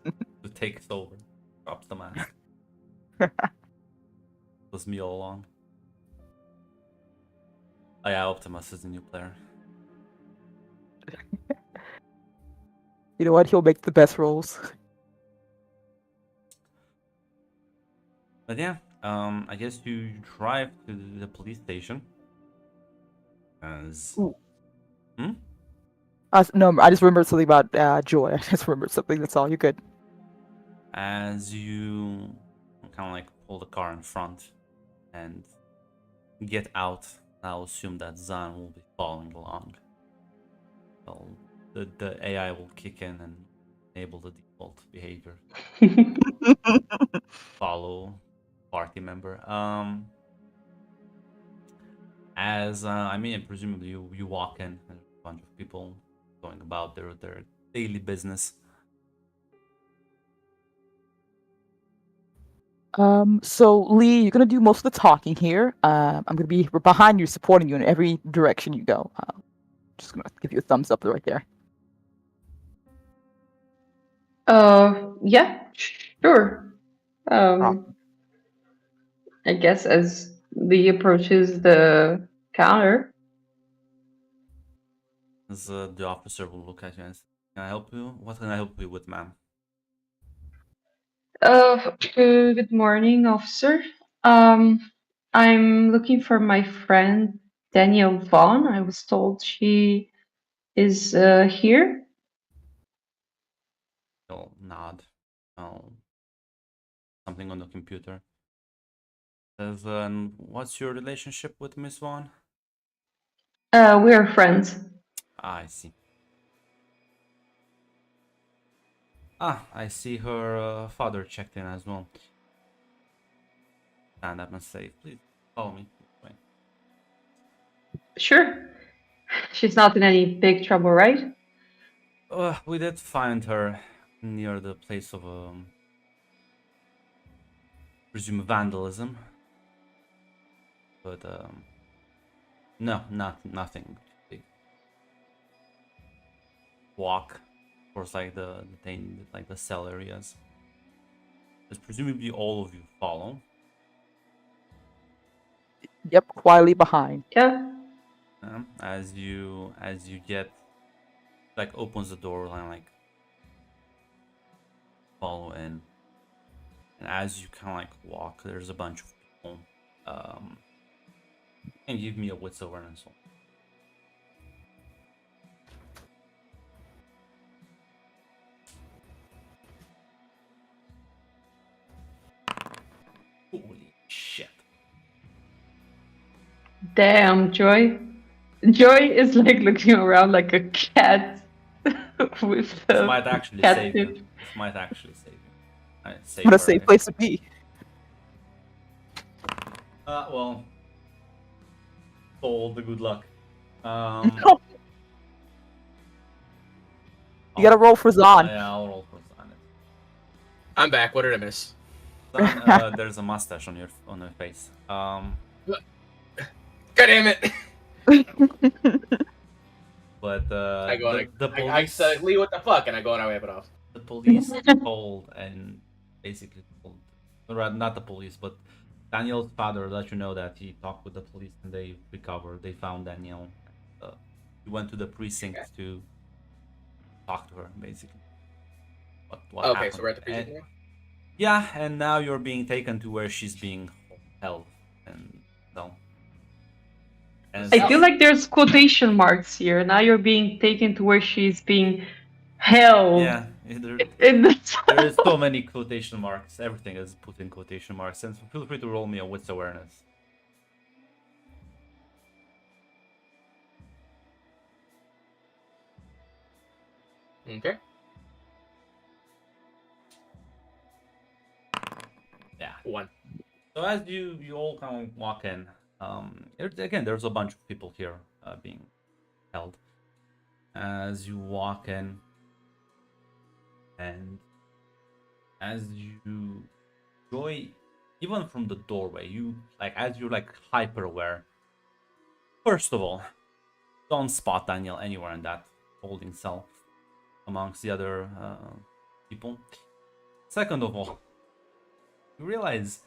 To take it over. Drops the mask. Was me all along. Oh yeah, Optimus is the new player. You know what? He'll make the best rolls. But yeah, I guess you drive to the police station. As Ooh. No, I just remembered something about Joy. I just remembered something. That's all. You're good. as you kind of like pull the car in front and get out, I'll assume that Zahn will be following along. So the AI will kick in and enable the default behavior. Follow party member. I mean, presumably you walk in, and a bunch of people going about their daily business. So Lee, you're gonna do most of the talking here. I'm gonna be behind you, supporting you in every direction you go. Just gonna give you a thumbs up right there. Yeah, sure. Awesome. I guess as Lee approaches the counter. As the officer will look at you and say, "Can I help you? What can I help you with, ma'am?" Good morning, officer. I'm looking for my friend Danielle Vaughn. I was told she is here. He'll nod. Oh, something on the computer. Says, what's your relationship with Miss Vaughn? We are friends. Ah, I see. I see her father checked in as well. Stand up and say, "Please follow me." Wait. Sure. She's not in any big trouble, right? We did find her near the place of presume vandalism, but no, nothing big. Walk, of course, like the thing, like the cell areas. As presumably all of you follow. Yep, quietly behind. Yeah. As you get, like, opens the door and like follow in, and as you kind of like walk, there's a bunch of people. And give me a wits awareness. Holy shit! Damn, Joy. Joy is like looking around like a cat with This a might actually cat save you. tip. This might actually save you. What a safe place to be. Well, all the good luck. You gotta roll for Zahn. Yeah, I'll roll for Zahn. I'm back. What did I miss? Zahn, there's a mustache on your face. God damn it! But I go and the I police, say, Lee, what the fuck? And I go and I wipe it off. the police told and basically told, or not the police, but Daniel's father let you know that he talked with the police and they recovered. They found Danielle. He went to the precinct to talk to her, basically. What Okay, happened. so we're at the precinct And- now? Yeah, and now you're being taken to where she's being held, and so. And I feel like there's quotation marks here. Now you're being taken to where she's being held. yeah, In the- there is so many quotation marks. Everything is put in quotation marks. And feel free to roll me a wits awareness. Okay. Yeah. 1. So as you all kind of walk in, again there's a bunch of people here being held. As you walk in, and as you Joy, even from the doorway, you as you're hyper aware. First of all, don't spot Daniel anywhere in that holding cell amongst the other people. Second of all, you realize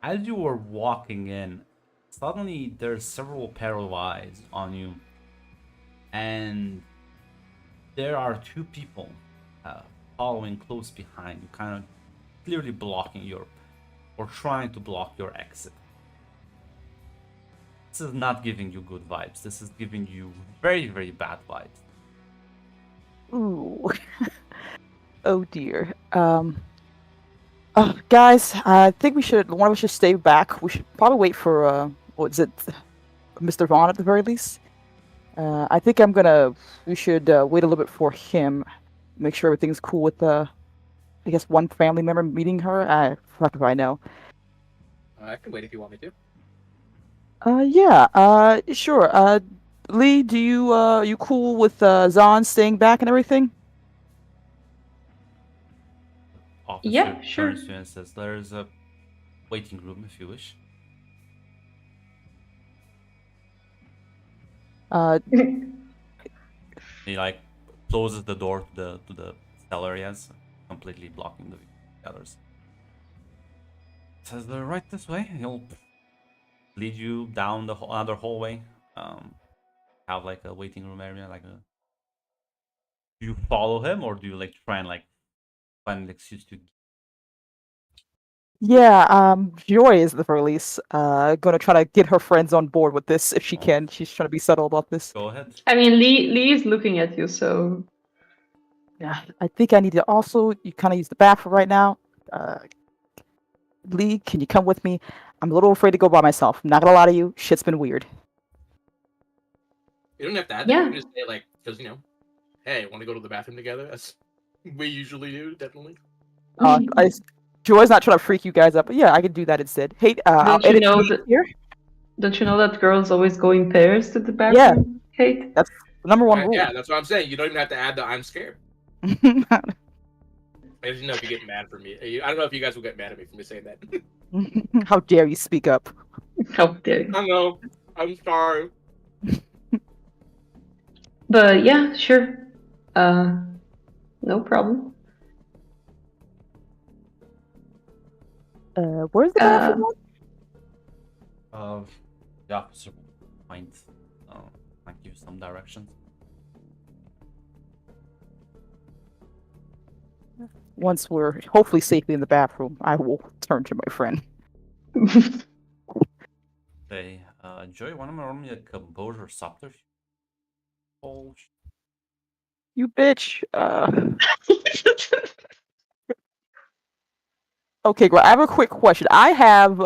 as you were walking in, suddenly there's several pair of eyes on you, and there are 2 people following close behind you, kind of clearly blocking or trying to block your exit. This is not giving you good vibes. This is giving you very, very bad vibes. Ooh. Oh dear. Guys, I think one of us should stay back. We should probably wait for what is it, Mr. Vaughn at the very least. I think we should wait a little bit for him. Make sure everything's cool with I guess one family member meeting her. Fuck if I know. I can wait if you want me to. Yeah. Sure. Lee, do you cool with Zahn staying back and everything? Officer Yeah, sure. turns to you and says, "There's a waiting room if you wish." He closes the door to the cell areas, completely blocking the others. Says, "They're right this way." He'll lead you down the another hallway. Have a waiting room area, Do you follow him, or do you try and find an excuse to? Yeah, Joy is at the very least gonna try to get her friends on board with this if she can. She's trying to be subtle about this. Go ahead. I mean, Lee is looking at you, so Yeah, I think I need to also you kind of use the bathroom right now. Lee, can you come with me? I'm a little afraid to go by myself. Not gonna lie to you, shit's been weird. You don't have to add Yeah. that. You can just say, because, hey, want to go to the bathroom together? As we usually do, definitely. Joy's not trying to freak you guys up, but yeah, I can do that instead. Hey, I'll Don't you edit know Lee that- here. don't you know that girls always go in pairs to the bathroom? Kate? That's the number one rule. Yeah, that's what I'm saying. You don't even have to add the I'm scared. I just know if you get mad for me. I don't know if you guys will get mad at me for me saying that. How dare you speak up? How dare you. I know. I'm sorry. But yeah, sure. No problem. Where's the bathroom? The officer will point, give you some directions. Once we're hopefully safely in the bathroom, I will turn to my friend. Hey, Joy, want to roll me a composure subterfuge? Oh, You bitch. Okay, great. I have a quick question. I have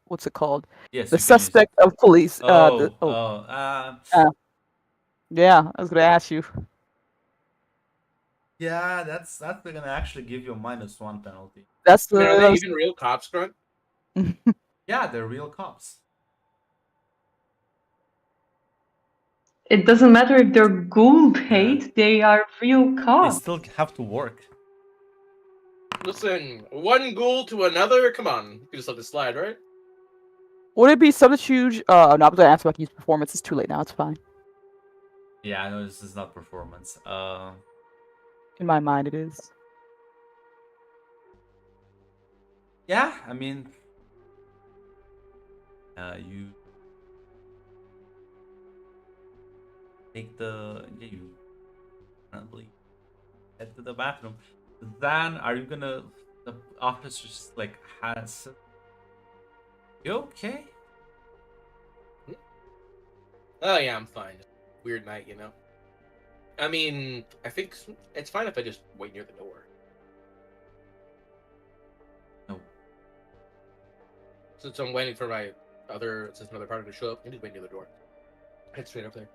what's it called? yes. The you can use it. suspect of police. Yeah, I was gonna ask you. Yeah, that's gonna actually give you a -1 penalty. That's I mean, are they the even real cops, Grunt? Yeah, they're real cops. It doesn't matter if they're Gould hate, they are real They cops. still have to work. Listen, one ghoul to another. Come on, you just let this slide, right? Would it be subterfuge? No, I'm gonna ask about use performance. It's too late now. It's fine. Yeah, I know this is not performance. In my mind, it is. Yeah, I mean, you take you probably head to the bathroom. Then are you gonna? The officer just like has. You okay? Oh yeah, I'm fine. Weird night, you know. I mean, I think it's fine if I just wait near the door. No. Since I'm waiting for my other partner to show up, I just wait near the door. Head straight up there.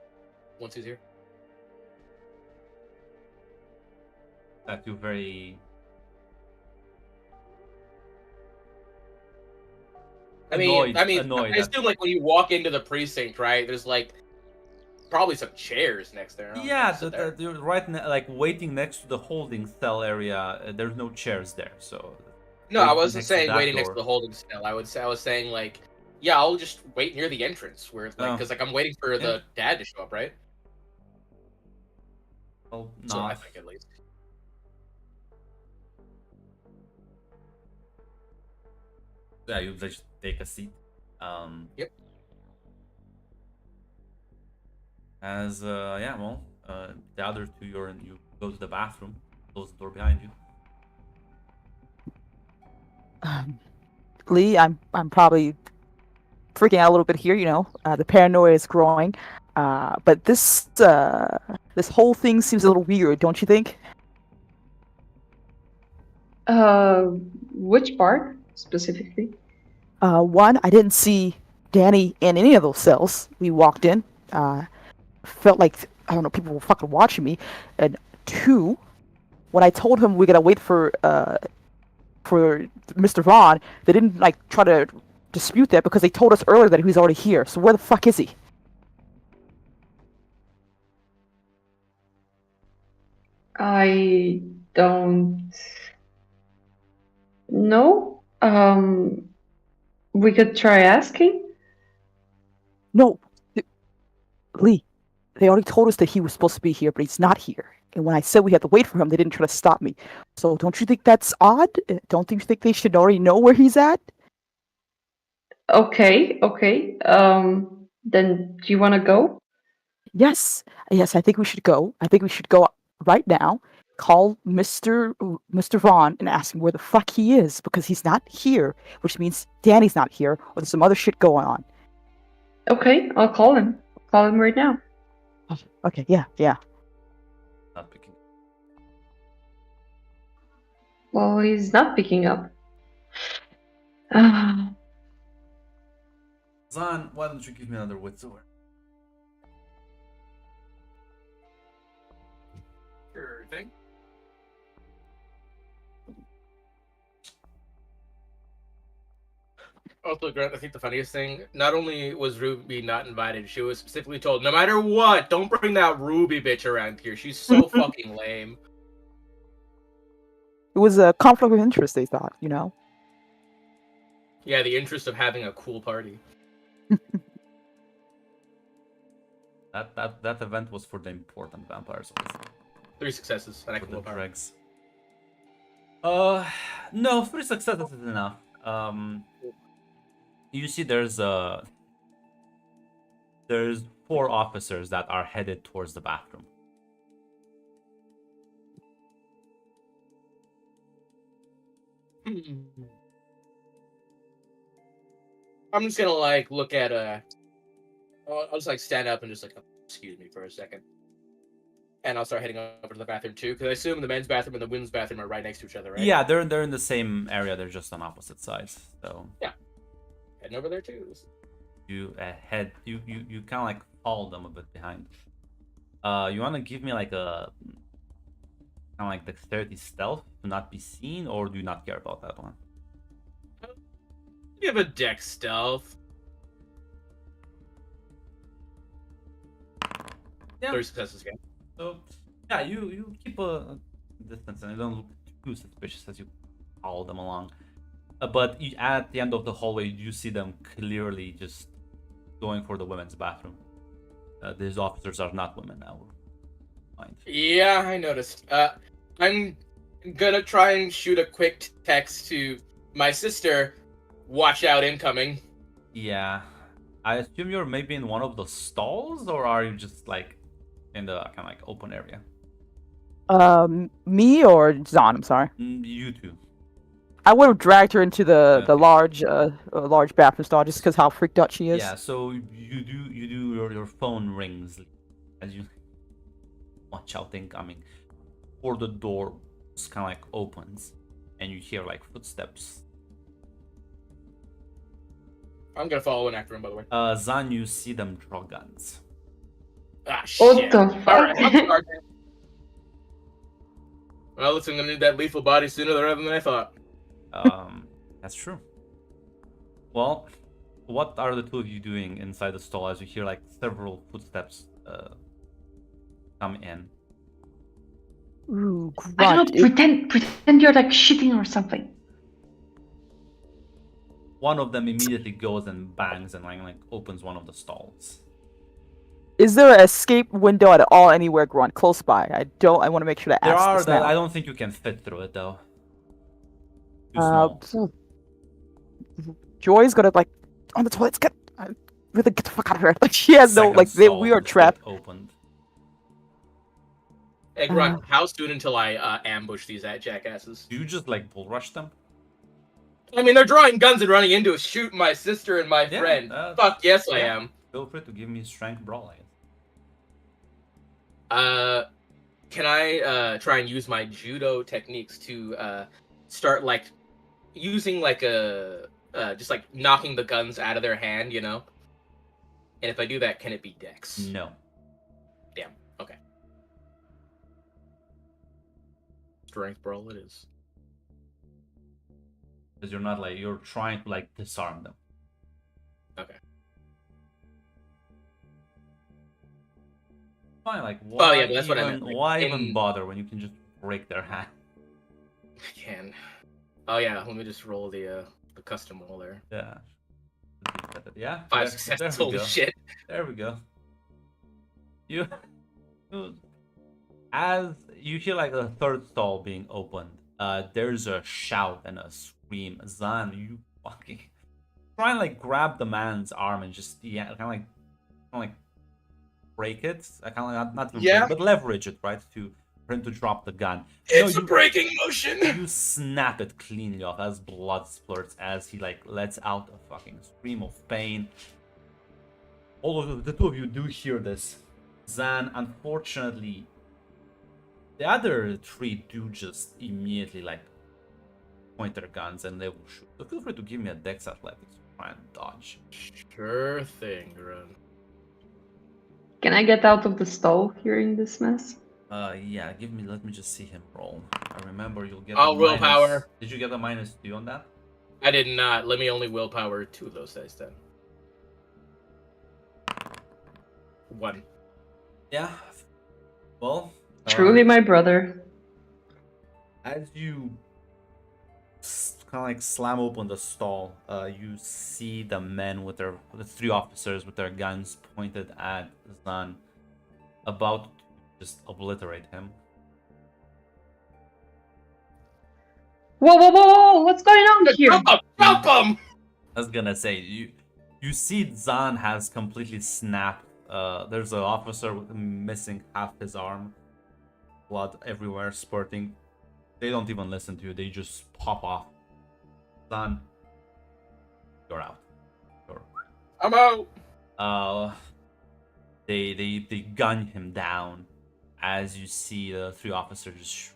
Once he's here. That you very. I mean, annoyed I assume like when you walk into the precinct, right? There's like probably some chairs next there. Yeah, you're right, like waiting next to the holding cell area. There's no chairs there, so. No, I wait wasn't next to saying that waiting next to door. the holding cell. I was saying like, yeah, I'll just wait near the entrance where, like, Oh. because like I'm waiting for the dad to show up, right? Well, So I not. think at least. Yeah, you just take a seat. Yep. As yeah, well, the other two, you go to the bathroom, close the door behind you. Lee, I'm probably freaking out a little bit here. You know, the paranoia is growing. But this whole thing seems a little weird, don't you think? Which part specifically? One, I didn't see Danny in any of those cells. We walked in. Felt like, I don't know, people were fucking watching me. And two, when I told him we gotta wait for Mr. Vaughn, they didn't like try to dispute that because they told us earlier that he was already here. So where the fuck is he? I don't know. We could try asking. No, Lee, they already told us that he was supposed to be here, but he's not here. And when I said we had to wait for him, they didn't try to stop me. So don't you think that's odd? Don't you think they should already know where he's at? Okay. Then do you want to go? Yes, I think we should go. I think we should go right now. Call Mr. Vaughn and ask him where the fuck he is because he's not here, which means Danny's not here, or there's some other shit going on. Okay, I'll call him. Call him right now. Okay, yeah. Not picking. Well, he's not picking up. Zan, why don't you give me another wit sword? Sure thing. Also, Grant, I think the funniest thing, not only was Ruby not invited, she was specifically told, no matter what, don't bring that Ruby bitch around here. She's so fucking lame. It was a conflict of interest, they thought, you know? Yeah, the interest of having a cool party. That event was for the important vampires. 3 successes, and I For can the pull power. dregs. No, 3 successes is enough. You see, there's 4 officers that are headed towards the bathroom. I'm just gonna like look at I'll just like stand up and just like excuse me for a second, and I'll start heading over to the bathroom too, because I assume the men's bathroom and the women's bathroom are right next to each other, right? Yeah, they're in the same area. They're just on opposite sides. So yeah, heading over there too. you you kind of like follow them a bit behind. You want to give me like a kind of like dexterity stealth to not be seen, or do you not care about that one? You have a dex stealth. Yeah. 3 successes again. So yeah, you keep a distance and you don't look too suspicious as you follow them along. But at the end of the hallway, you see them clearly just going for the women's bathroom. These officers are not women now. Mind. Yeah, I noticed. I'm gonna try and shoot a quick text to my sister. Watch out, incoming. Yeah. I assume you're maybe in one of the stalls, or are you just like in the kind of like open area? Me or Zahn? I'm sorry. You two. I would have dragged her into the Okay. large bathroom stall just because how freaked out she is. Yeah. So your phone rings as you watch out incoming, or the door just kind of like opens, and you hear like footsteps. I'm gonna follow in after him, by the way. Zan, you see them draw guns. Ah, What shit. the Alright, fuck? I'm charging. Well, looks like I'm gonna need that lethal body sooner rather than I thought. That's true. Well, what are the two of you doing inside the stall as you hear like several footsteps come in? Ooh, I don't grunt. know, pretend you're like shitting or something. One of them immediately goes and bangs and like opens one of the stalls. Is there an escape window at all anywhere, Grunt, close by? I want to make sure to There ask are. this now. I don't think you can fit through it though. Too small. Joy's gonna like on the toilets. Really get the fuck out of here. Like she has no Second like stall we are just, trapped. like, opened. Hey, Grunt, how soon until I ambush these jackasses? Do you just like bull rush them? I mean, they're drawing guns and running into us, shoot my sister and my Yeah, friend. Fuck yes, I yeah. am. Feel free to give me strength brawl. Can I try and use my judo techniques to start like using like a just like knocking the guns out of their hand, you know? And if I do that, can it be Dex? No. Damn. Okay. Strength brawl it is. Because you're not like you're trying to like disarm them. Okay. Fine, like why yeah, that's what I meant, like, why even in- bother when you can just break their hand? I can. Oh yeah, let me just roll the custom roll there. Yeah. Yeah. 5 there successes. we Holy go. shit. There we go. You as you hear like the third stall being opened, there's a shout and a scream. Zan, you fucking try and like grab the man's arm and just kind of like break it. I kind of like not even Yeah. break, but leverage it right for him to drop the gun. It's No, a breaking motion. You snap it cleanly off as blood splurts as he like lets out a fucking scream of pain. All of the two of you do hear this. Zan, unfortunately, the other three do just immediately like point their guns and they will shoot. So feel free to give me a Dex Athletics to try and dodge. Sure thing, Grun. Can I get out of the stall hearing this mess? Yeah, let me just see him roll. I remember you'll get I'll a willpower. Did you get a -2 on that? I did not. Let me only willpower 2 of those dice then. 1. Yeah. Well, Truly my brother. as you kind of like slam open the stall, you see the men with the 3 officers with their guns pointed at Zan, about to just obliterate him. Whoa, whoa, whoa, whoa! What's going on here? Jump him! I was gonna say you see Zan has completely snapped. There's an officer missing half his arm, blood everywhere spurting. They don't even listen to you. They just pop off. Zan, you're out. I'm out. They gun him down as you see the 3 officers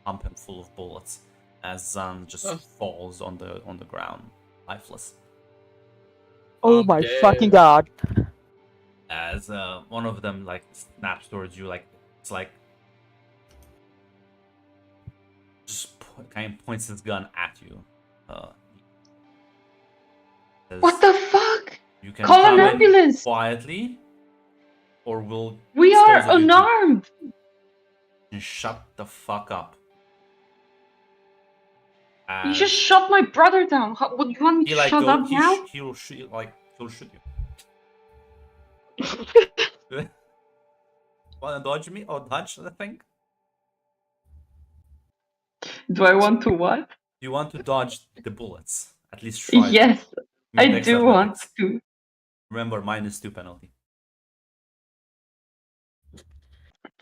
pump him full of bullets as Zan just falls on the ground, lifeless. Oh I'm my dead. fucking god. As one of them like snaps towards you, like it's like just kind of points his gun at you. Says, What the fuck? You can Call come an in ambulance! quietly, or we'll We dispose are of you two." unarmed! And shut the fuck up. You just As shot my brother down. Would you want me he to like shut go, up now? he'll shoot he'll shoot you. Wanna dodge me or dodge the thing? Do I want to what? You want to dodge the bullets? At least try. Yes, Me I dex do want athletics. to. Remember, -2 penalty.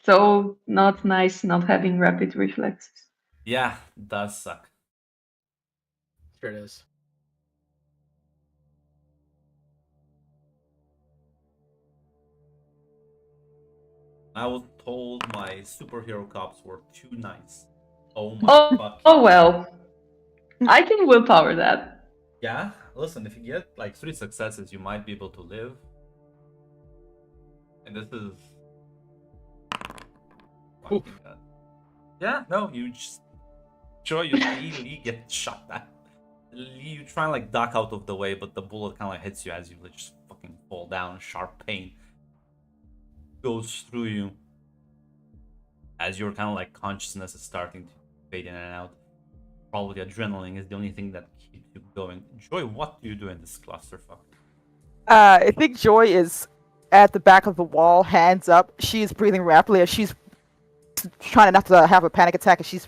So not nice not having rapid reflexes. Yeah, does suck. Sure it is. I was told my superhero cops were too nice. Oh my Oh, fuck. oh well. I can willpower that. Yeah, listen, if you get like 3 successes, you might be able to live. And this is. Fucking, yeah, no, you just. Sure, you Lee get shot at. You try and like duck out of the way, but the bullet kind of like hits you as you just fucking fall down. Sharp pain goes through you as your kind of like consciousness is starting to fade in and out. Probably adrenaline is the only thing that keeps you going. Joy, what do you do in this clusterfuck? I think Joy is at the back of the wall, hands up. She is breathing rapidly as she's trying not to have a panic attack. As she's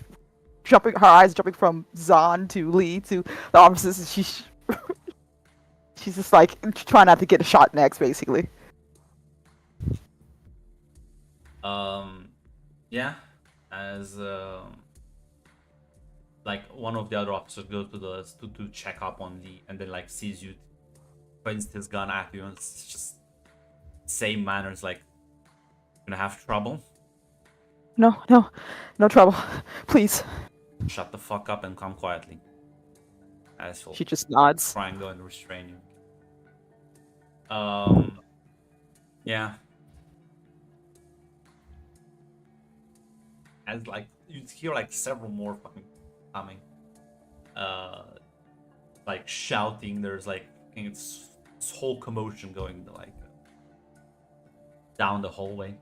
jumping, her eyes jumping from Zahn to Lee to the officers. She's just like trying not to get a shot next, basically. Yeah, as like one of the other officers goes to the to check up on Lee, and then like sees you, points his gun at you, and it's just same manners, like gonna have trouble. No trouble. Please. Shut the fuck up and come quietly. As he'll She just nods. try and go and restrain you. Yeah. As like you hear like several more fucking coming. Like shouting. There's like it's this whole commotion going like down the hallway.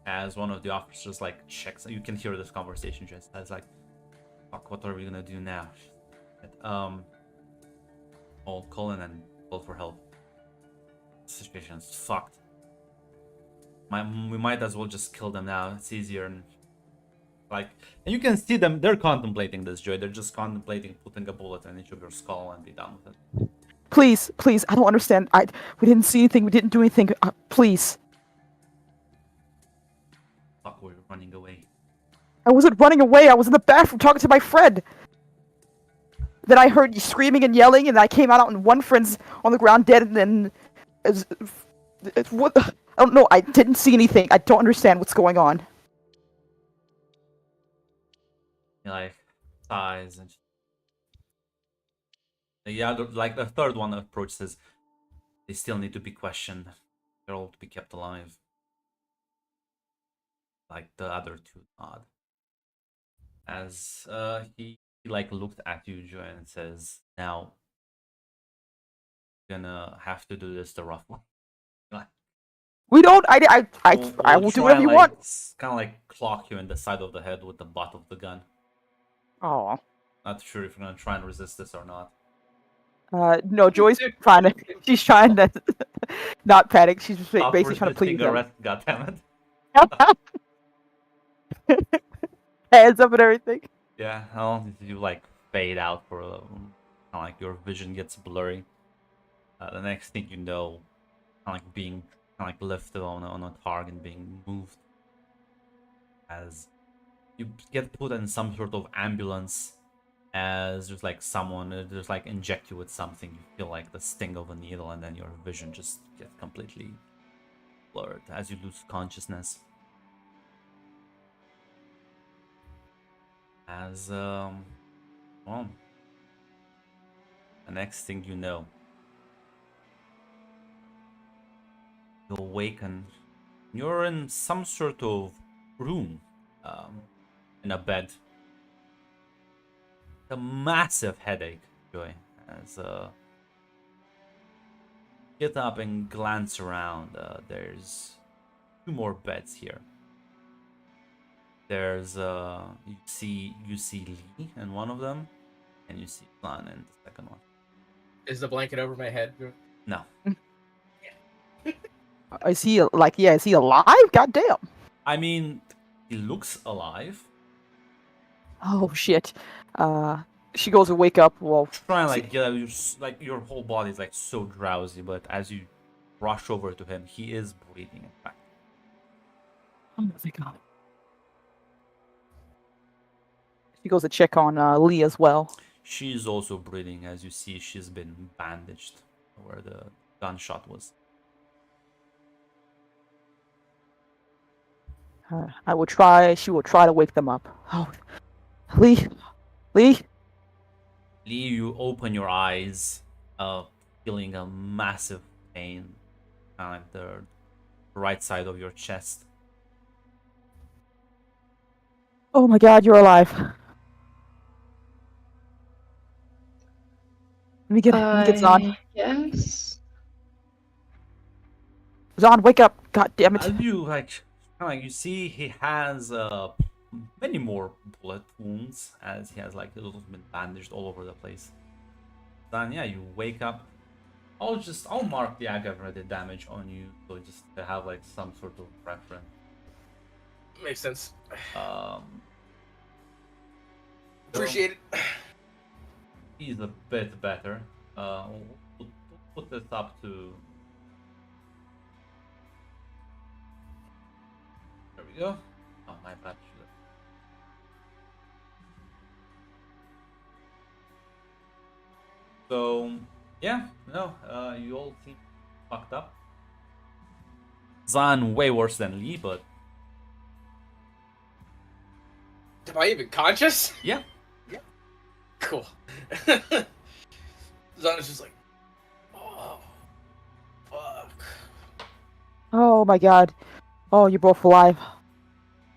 As one of the officers like checks, you can hear this conversation just as like, fuck, what are we gonna do now? I'll call in and call for help. Situation's fucked. We might as well just kill them now. It's easier and like, and you can see them. They're contemplating this, Joy. They're just contemplating putting a bullet in each of your skull and be done with it. Please, I don't understand. We didn't see anything. We didn't do anything. Please. Fuck, we're running away. I wasn't running away. I was in the bathroom talking to my friend. Then I heard you screaming and yelling, and I came out and one friend's on the ground dead, and then what? I don't know. I didn't see anything. I don't understand what's going on. He like sighs and the other, like the third one approaches. They still need to be questioned. They're all to be kept alive. Like the other two nod. As he like looked at you, Joy, and says, "Now, you're gonna have to do this the rough way." Like, We don't. I we'll will do try whatever and, you like, want. Kind of like clock you in the side of the head with the butt of the gun. Oh. Not sure if you're gonna try and resist this or not. No, Joy's trying to. She's trying to not panic. She's just Stop basically trying to please them. cigarette, goddammit. Hands up and everything. Yeah, well, you like fade out for a like your vision gets blurry. The next thing you know, like being like lifted on a target and being moved as you get put in some sort of ambulance. As there's like someone just like inject you with something, you feel like the sting of a needle, and then your vision just gets completely blurred as you lose consciousness. As well, the next thing you know, you awaken. You're in some sort of room, in a bed. A massive headache, Joy, as get up and glance around. There's 2 more beds here. There's you see Lee in one of them, and you see Zan in the second one. Is the blanket over my head? No, Is he is he alive? Goddamn. I mean he looks alive. Oh shit. She goes to wake up. Well, Trying see- like yeah, like your whole body is like so drowsy, but as you rush over to him, he is breathing. In fact, oh my god. She goes to check on Lee as well. she's also breathing. As you see, she's been bandaged where the gunshot was. She will try to wake them up. Oh, Lee, Lee, you open your eyes, feeling a massive pain, kind of like the right side of your chest. oh my god, you're alive. Let me get Zan. Yes. Zan, wake up! God damn it! As you like you see, he has many more bullet wounds, as he has like little been bandaged all over the place. Then yeah, you wake up. I'll mark the aggravated damage on you, so just to have like some sort of reference. Makes sense. Um, Appreciate it. He's a bit better. We'll put this up to. There we go. Oh, my bad. So, yeah, no, you all seem fucked up. Zan way worse than Lee, but Am I even conscious? yeah. Cool. Zana's just like, oh, fuck. Oh my god. Oh, you're both alive.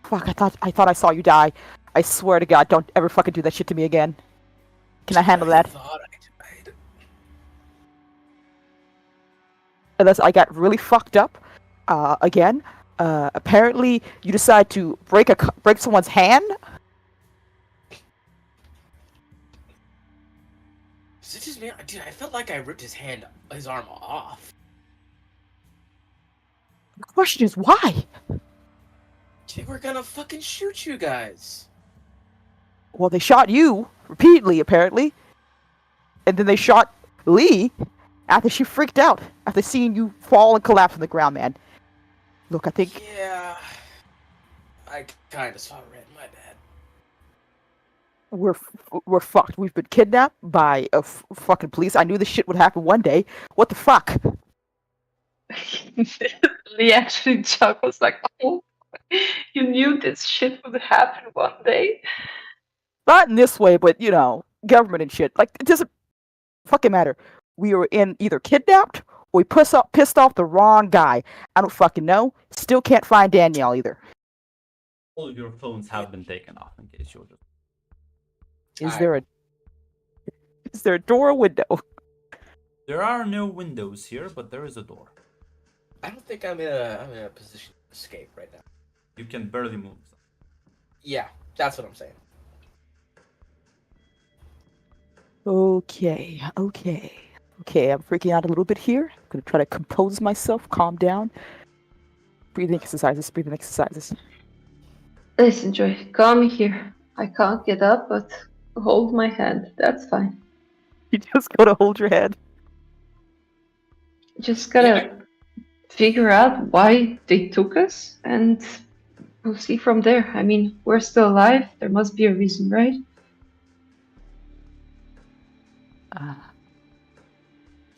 Fuck, I thought I saw you die. I swear to god, don't ever fucking do that shit to me again. Can I handle that? Thought I died. Unless I got really fucked up again. Apparently you decide to break someone's hand. Is it just me? Dude, I felt like I ripped his arm off. The question is why? They were gonna fucking shoot you guys. Well, they shot you repeatedly, apparently. And then they shot Lee after she freaked out after seeing you fall and collapse on the ground, man. Look, I think Yeah. I kinda saw red, my bad. we're fucked. We've been kidnapped by fucking police. I knew this shit would happen one day. What the fuck? Lee actually chuckles like, oh, you knew this shit would happen one day. Not in this way, but you know, government and shit. Like, it doesn't fucking matter. We were either kidnapped or we pissed off the wrong guy. I don't fucking know. Still can't find Danielle either. All of your phones have been taken off in case you're just. Is there a door or window? There are no windows here, but there is a door. I don't think I'm in a position to escape right now. You can barely move. Yeah, that's what I'm saying. Okay. I'm freaking out a little bit here. I'm gonna try to compose myself, calm down. Breathing exercises. Listen, Joy, come here. I can't get up, but hold my hand. That's fine. You just gotta hold your head. Just gotta figure out why they took us, and we'll see from there. I mean, we're still alive. There must be a reason, right?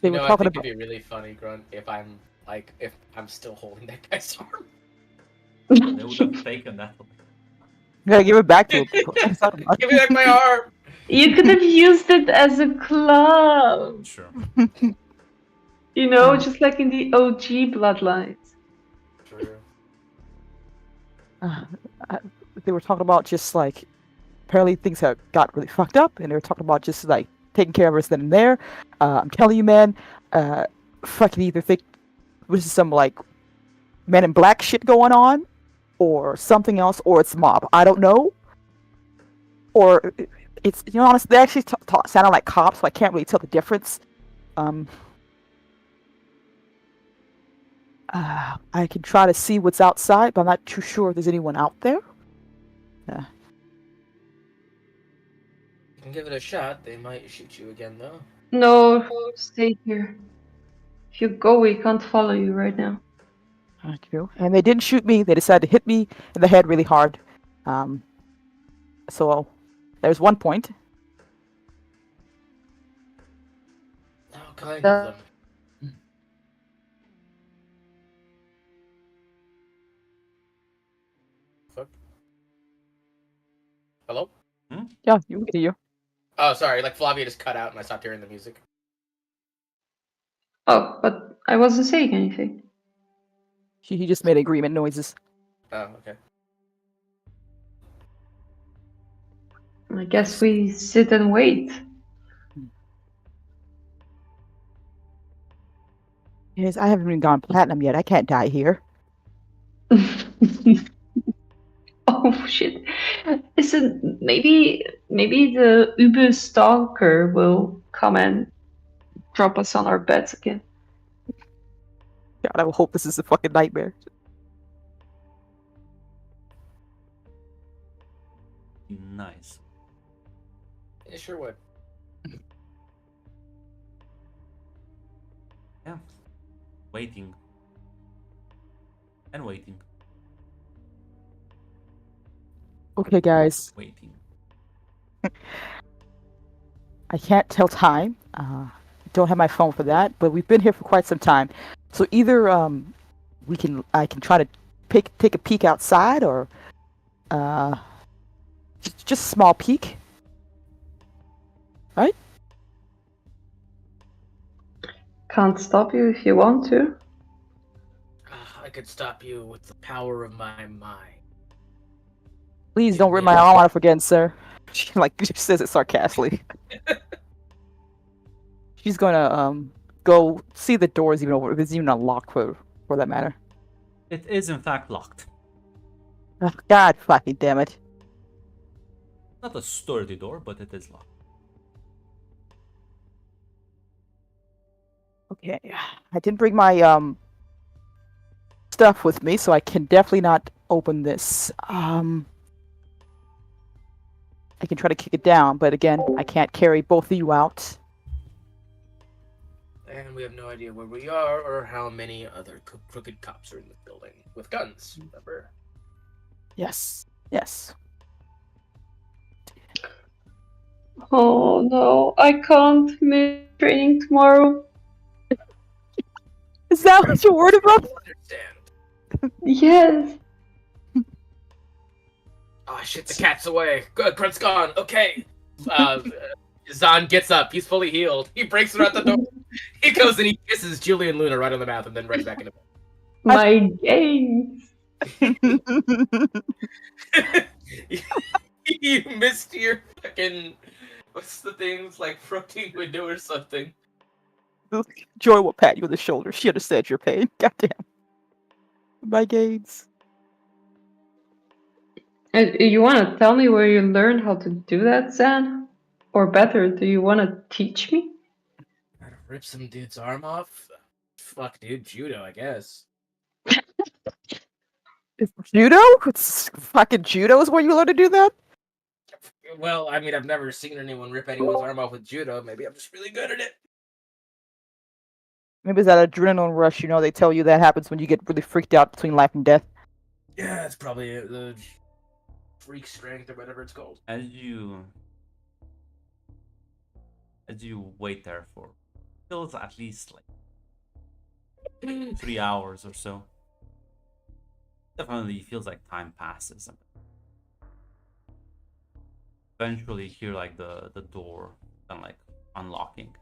They You were know, I talking think about. it'd be really funny, Grunt, if I'm still holding that guy's arm. They would have taken that. You gotta give it back to him. Give me back my arm. You could have used it as a club. Sure. You know, just like in the OG Bloodlines. True. They were talking about just like apparently things have got really fucked up, and they were talking about just like taking care of us then and there. I'm telling you, man, fucking either think this is some like Men in Black shit going on, or something else, or it's mob. I don't know. Or it's, you know, honestly, they actually sounded like cops, so I can't really tell the difference. I can try to see what's outside, but I'm not too sure if there's anyone out there. You can give it a shot. They might shoot you again, though. No, stay here. If you go, we can't follow you right now. True. And they didn't shoot me. They decided to hit me in the head really hard. So there's one point. How kind of them. Fuck. Hello? Yeah, you can hear you. Oh, sorry. Like Flavia just cut out and I stopped hearing the music. Oh, but I wasn't saying anything. He just made agreement noises. Oh, okay. I guess we sit and wait. Yes, I haven't even gone platinum yet. I can't die here. Oh shit! Listen, maybe the Uber stalker will come and drop us on our beds again. God, I will hope this is a fucking nightmare. Nice. It sure would. Yeah. Waiting. And waiting. Okay, guys. Waiting. I can't tell time. Don't have my phone for that, but we've been here for quite some time. So either I can try to take a peek outside, or just a small peek. Right? Can't stop you if you want to. I could stop you with the power of my mind. Please don't rip my arm off again, sir. She she says it sarcastically. She's gonna go see the doors even over if it's even unlocked for that matter. It is in fact locked. Oh, God fucking damn it. Not a sturdy door, but it is locked. Okay. I didn't bring my stuff with me, so I can definitely not open this. I can try to kick it down, but again, I can't carry both of you out. And we have no idea where we are or how many other crooked cops are in the building with guns. Remember? Yes. Yes. Oh no, I can't miss training tomorrow. Is that what you're worried about? Understand. Yes. Oh shit, the cat's away. Good, Grunt's gone. Okay. Zahn gets up. He's fully healed. He breaks her out the door. He goes and he kisses Julian Luna right on the mouth and then runs back into bed. My games. You missed your fucking... What's the things, like floating window or something? Joy will pat you on the shoulder. She understands your pain. Goddamn. My games. You want to tell me where you learned how to do that, Zan? Or better, do you want to teach me? Gotta rip some dude's arm off? Fuck, dude. Judo, I guess. Judo? It's fucking judo is where you learn to do that? Well, I mean, I've never seen anyone rip anyone's arm off with judo. Maybe I'm just really good at it. Maybe it's that adrenaline rush, you know, they tell you that happens when you get really freaked out between life and death. Yeah, it's probably the freak strength or whatever it's called. As you wait there for feels at least like 3 hours or so. Definitely feels like time passes. Eventually you hear like the door kind of like unlocking.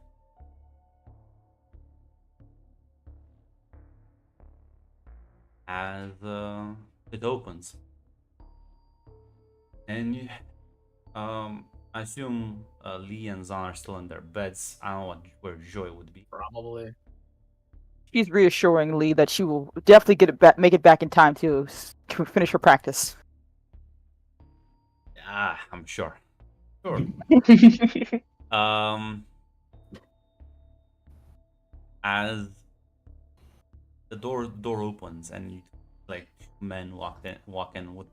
As it opens. And you, I assume Lee and Zahn are still in their beds. I don't know where Joy would be. Probably. She's reassuring Lee that she will definitely get it back, make it back in time to can finish her practice. Ah, I'm sure. Sure. As the door opens and like men walk in with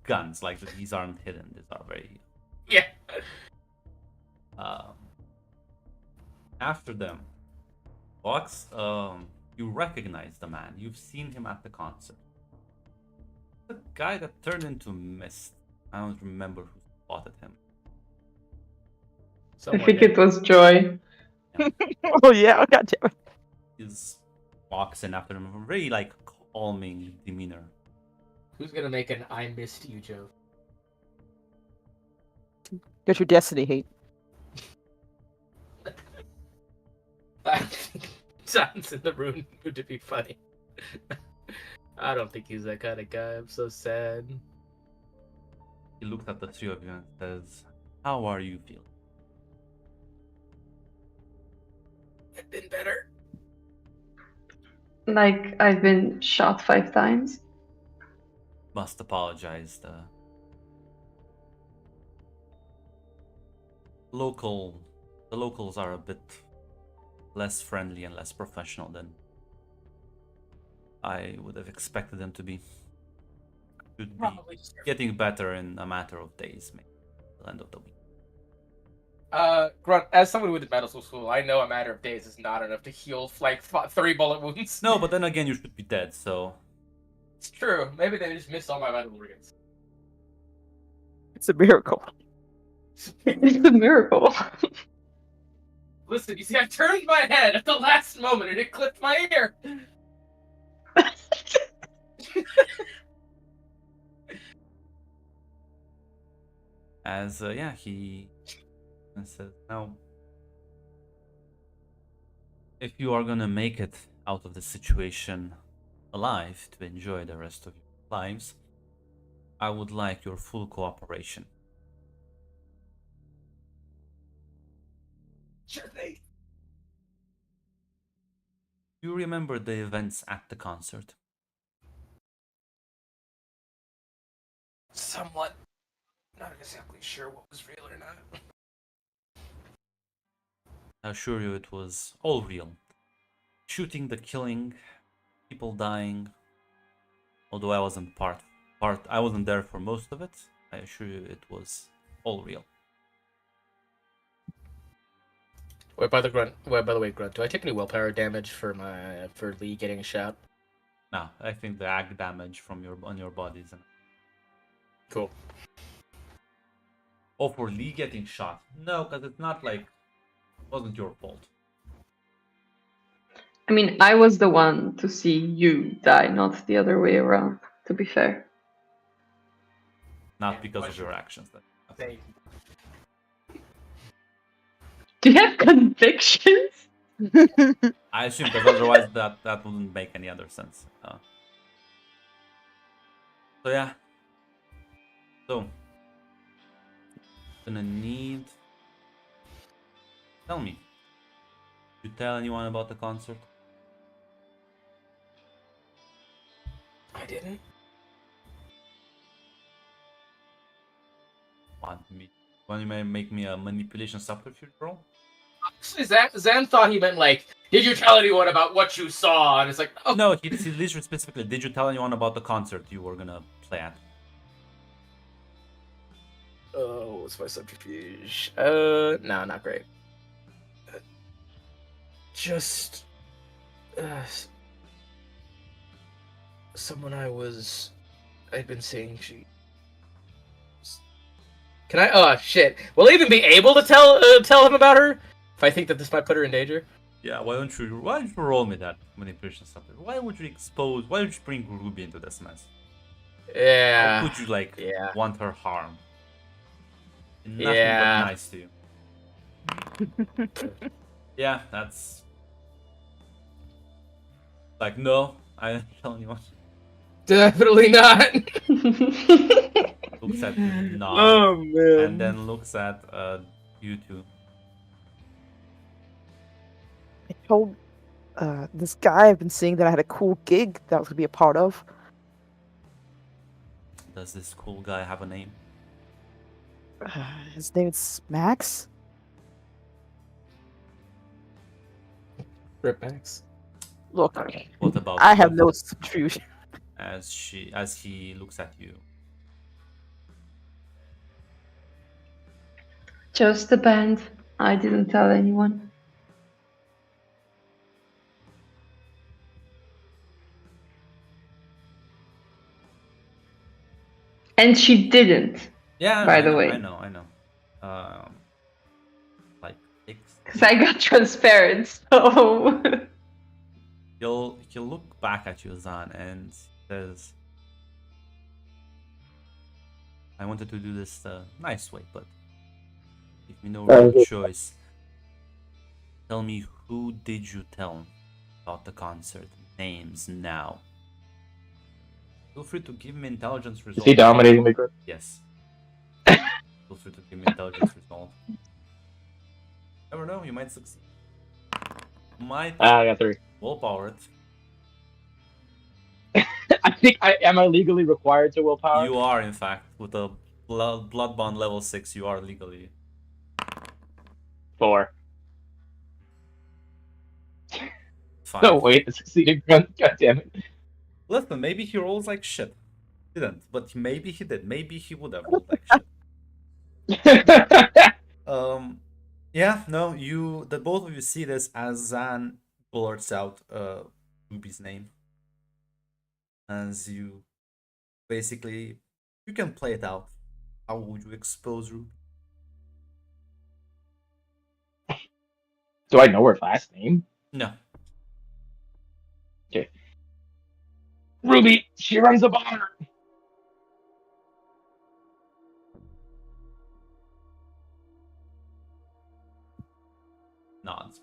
guns. Like these aren't hidden. These are very. Yeah. After them, Vox, you recognize the man. You've seen him at the concert. The guy that turned into mist. I don't remember who spotted him. I think it was Joy. Oh yeah, God damn it. He walks in after him, a very like calming demeanor. Who's gonna make an "I missed you" joke? Get your destiny hate. I think John's in the room to be funny. I don't think he's that kind of guy. I'm so sad. He looks at the three of you and says, "How are you feeling?" I've been better. Like I've been shot 5 times. Must apologize. The locals are a bit less friendly and less professional than I would have expected them to be. Should be Probably just getting better in a matter of days, maybe the end of the week. Grunt, as someone who went to medical school, I know a matter of days is not enough to heal like 3 bullet wounds. No, but then again, you should be dead. So It's true. Maybe they just missed all my vital organs. It's a miracle. It's a miracle. Listen, you see, I turned my head at the last moment and it clipped my ear. as he says, "Now, if you are gonna make it out of the situation alive to enjoy the rest of your lives, I would like your full cooperation." Sure thing. You remember the events at the concert? Somewhat. Not exactly sure what was real or not. I assure you it was all real. Shooting, the killing, people dying. Although I wasn't I wasn't there for most of it. I assure you it was all real. Wait, by the way, Grunt, do I take any willpower damage for Lee getting shot? Now, I think the ag damage from on your bodies. Cool. Oh, for Lee getting shot? No, because it's not like it wasn't your fault. I mean, I was the one to see you die, not the other way around, to be fair. Not because of your actions. Then. Do you have convictions? I assume, because otherwise that wouldn't make any other sense. So yeah. So gonna need. Tell me. Did you tell anyone about the concert? I didn't. Want you may make me a manipulation subterfuge roll? Actually, Zan thought he meant like, did you tell anyone about what you saw? And it's like, oh No, he literally specifically. Did you tell anyone about the concert you were gonna play at? Oh, what's my subterfuge? No, not great. Just someone I'd been seeing. Can I? Oh shit! Will I even be able to tell him about her if I think that this might put her in danger? Yeah, why don't you roll me that manipulation subterfuge? Why would you bring Ruby into this mess? Yeah. Why would you want her harm? Nothing Yeah. but nice to you. Yeah, that's like no, I didn't tell anyone. Definitely not. Looks at you, nods, Oh man. and then looks at you two. I told this guy I've been seeing that I had a cool gig that I was gonna be a part of. Does this cool guy have a name? His name's Max. Rip Max. Look, What about I have Liv? no substitution. As he looks at you. Just the band. I didn't tell anyone. And she didn't, Yeah, by the way. I know. Like Because I got transparent, so. he'll look back at you, Zan, and says, "I wanted to do this the nice way, but give me no real choice. Tell me, who did you tell about the concert? Names now. Feel free to give me intelligence Is result. he dominating the group? Yes. Feel free to give me intelligence result. Never know, you might succeed. Might I got 3. willpower it. I think am I legally required to willpower? You are, in fact, with a blood bond level 6, you are legally. 4. 5. No, wait, the succeeding grunt. God damn it. Listen, maybe he rolls like shit. Didn't, but maybe he did. Maybe he would have rolled like shit. Yeah, no, the both of you see this as Zan blurts out Ruby's name. As you basically, you can play it out. How would you expose Ruby? Do I know her last name? No. Okay. Ruby, she runs a bar. Nods.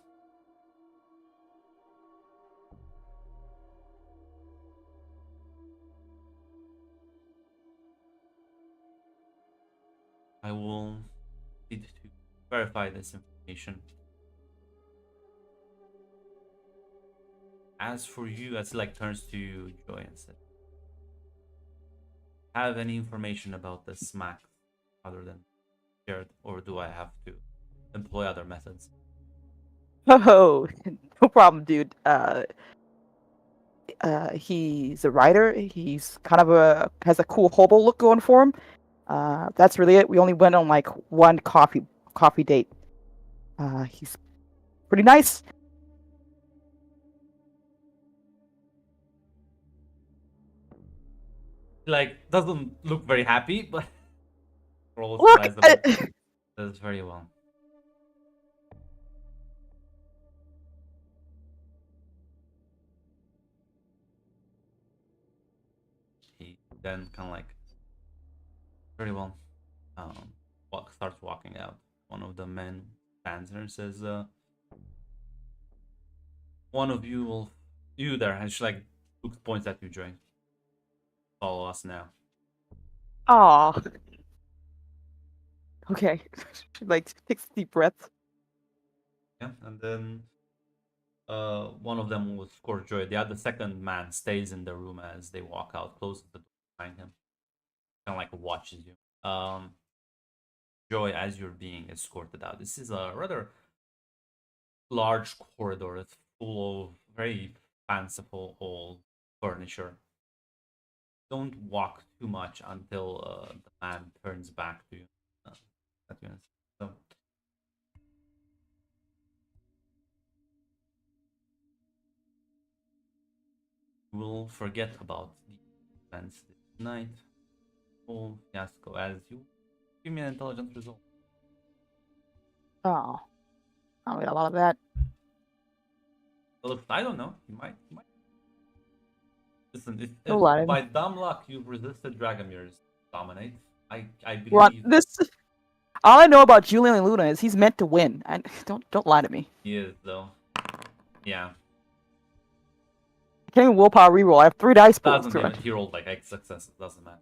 I will need to verify this information. As for you, as he like turns to Joy and said, have any information about the smack other than shared, or do I have to employ other methods? Oh, no problem, dude. He's a writer. He's kind of has a cool hobo look going for him. That's really it. We only went on like one coffee date. He's pretty nice. Like, doesn't look very happy, but rolls Look, the eyes a bit. Does very well. He then kind of like, very well, starts walking out. One of the men stands there and says, one of you will, you there, and she like points at you, Joy. Follow us now. Aw. Okay. Like takes a deep breath. Yeah, and then one of them will escort Joy. The second man stays in the room as they walk out, closes the door behind him, kind of like watches you. Joy, as you're being escorted out, this is a rather large corridor. It's full of very fanciful old furniture. Don't walk too much until the man turns back to you. So, we'll forget about the events this night. Full fiasco as you. Give me an intelligence result. Oh. I don't get a lot of that. Well, I don't know. You might. Listen, No if lie. by dumb luck you've resisted Dragomir's dominate, I Ron, believe this. All I know about Julian Luna is he's meant to win. And don't lie to me. he is though. Yeah. I can't even willpower reroll. I have 3 dice pools Doesn't to matter. it. He rolled like 8 successes. Doesn't matter.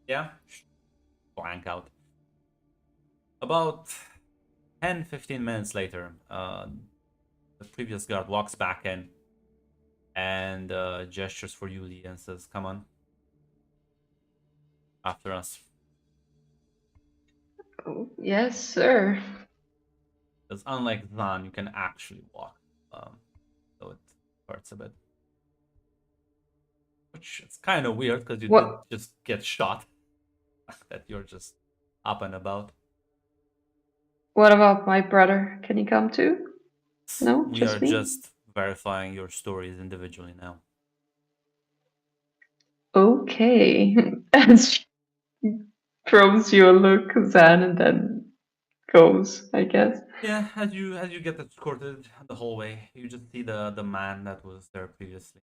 Yeah. Blank out. About 10-15 minutes later, the previous guard walks back in and gestures for Yuli and says, "Come on." after us. Oh, yes, sir. Because unlike Zan, you can actually walk. So it hurts a bit. Which is kind of weird because you What? did just get shot. That you're just up and about. What about my brother? Can he come too? No, We just are me? just verifying your stories individually now. Okay. And she throws you a look, Zan, and then goes, I guess. Yeah, as you get escorted the whole way, you just see the man that was there previously.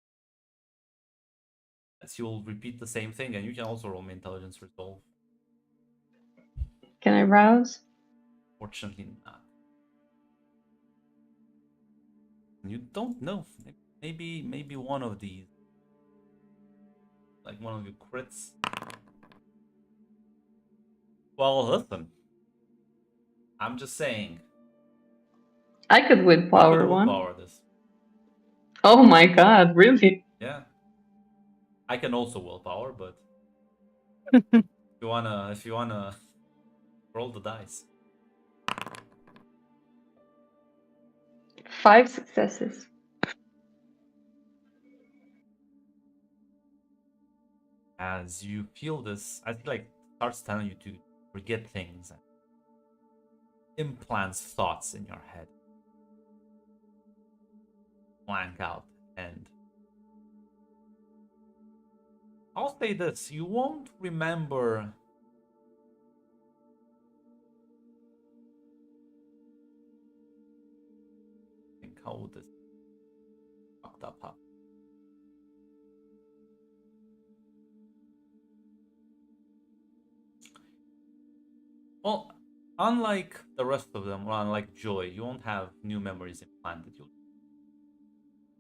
As you'll repeat the same thing, and you can also roll me intelligence resolve. Can I rouse? Fortunately not. You don't know. Maybe one of these. Like one of your crits. Well, listen. I'm just saying. I could You willpower could one. willpower this. Oh my god, really? Yeah. I can also willpower, but if you wanna roll the dice. 5 successes. As you feel this, I feel like starts telling you to forget things and implants thoughts in your head. Blank out, and I'll say this: you won't remember. Think how would this fucked up happen? Well, unlike the rest of them, or unlike Joy, you won't have new memories implanted.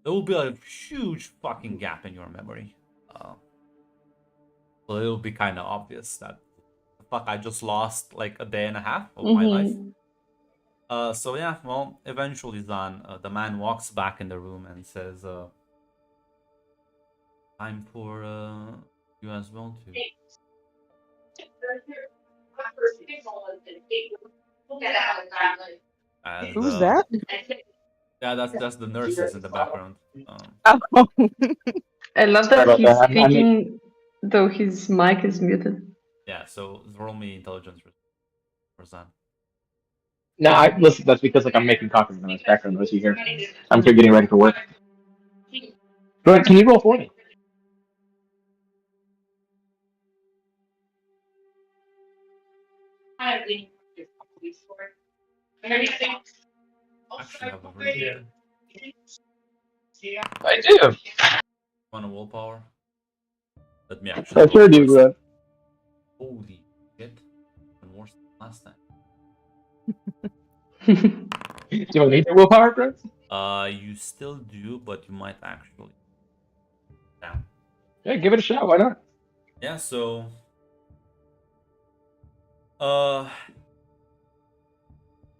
There will be a huge fucking gap in your memory. So it'll be kind of obvious that fuck, I just lost like a day and a half of my life. So yeah, well, eventually Zan, the man walks back in the room and says, time for you as well too. As, Who's that? Yeah, that's the nurses in the background. Oh. I love Sorry that about he's that. I'm- speaking though his mic is muted. Yeah, so roll me intelligence for Zan. No, listen. That's because like I'm making coffee in the background noise you hear. I'm here getting ready for work. Go ahead. Can you roll for me? Actually have a really I do. want a willpower. Let me actually I roll sure do, first. bro. Holy shit. Even worse than last time. Do you need the willpower, bro? You still do, but you might actually. Yeah. Yeah, give it a shot. Why not? Yeah, so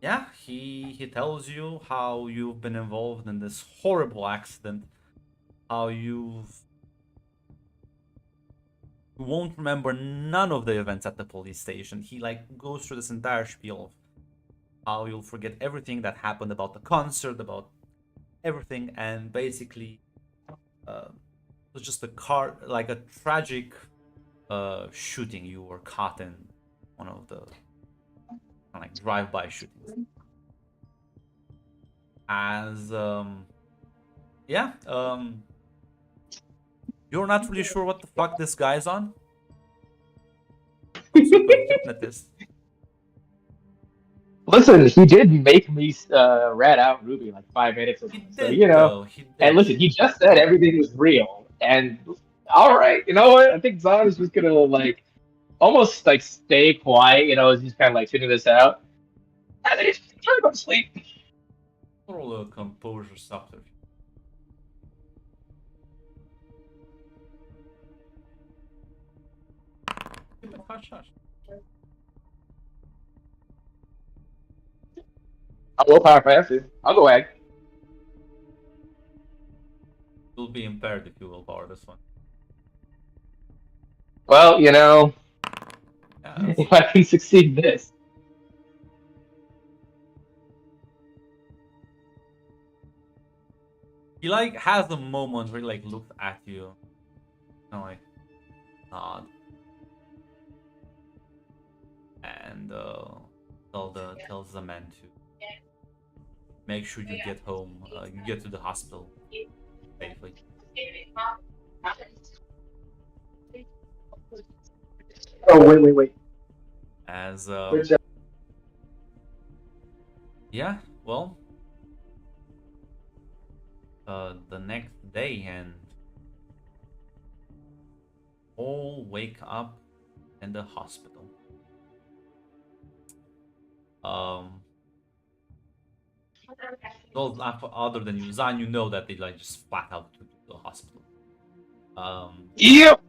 yeah, he tells you how you've been involved in this horrible accident, how you won't remember none of the events at the police station. He like goes through this entire spiel of how you'll forget everything that happened about the concert, about everything, and basically it was just a tragic shooting. You were caught in one of the like drive-by shootings. As you're not really sure what the fuck this guy's on. Some sort of hypnotist. Listen, he did make me rat out Ruby like 5 minutes ago. He So did, you know. though. He did. And listen, he just said everything was real. And all right, you know what? I think Zan is just gonna like almost like stay quiet. You know, as he's kind of like tuning this out. And then he's trying to go to sleep. Roll a composure subterfuge. Hush, hush. I'll willpower if I have to. I'll go ag. You'll be impaired if you willpower this one. Well, you know, Yeah. If I can succeed this. He like has a moment where he like looks at you, and like nod, and tells the man to make sure you get home. You get to the hospital safely. Oh wait. As Where's that? yeah, well, the next day, and all wake up in the hospital. Those other than you, Zan, you know that they like just flat out to the hospital. Yep.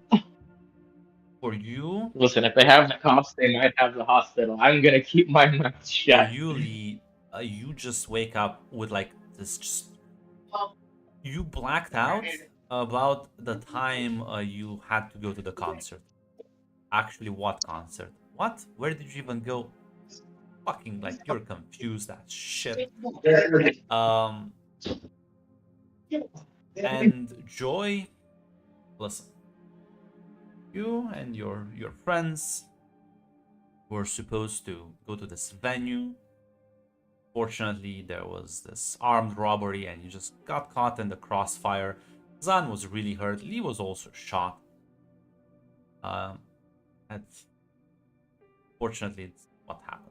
For you, Listen, if they have the cops, they might have the hospital. I'm gonna keep my mouth for shut. you, Lee, you just wake up with like this. Just you blacked out about the time you had to go to the concert. Actually, what concert? What? Where did you even go? Fucking like you're confused as shit. And Joy, listen. You and your friends were supposed to go to this venue. Fortunately, there was this armed robbery and you just got caught in the crossfire. Zan was really hurt. Lee was also shot. That's fortunately it's what happened.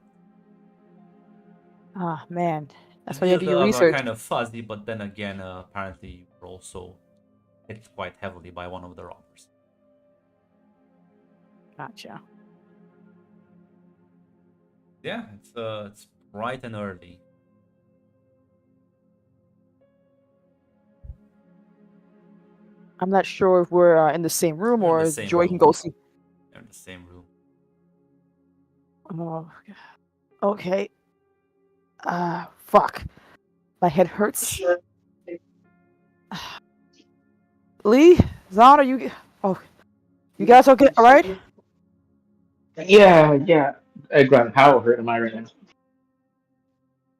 Ah, man. That's why you do your Details are research. kind of fuzzy, but then again, apparently you were also hit quite heavily by one of the robbers. Gotcha. Yeah, it's bright and early. I'm not sure if we're in the same room You're in or the if same Joy room. can go see. They're in the same room. Oh, okay. Fuck. My head hurts. Lee, Zan, are you? Oh, you guys okay? All right? Yeah. Grant, how hurt am I right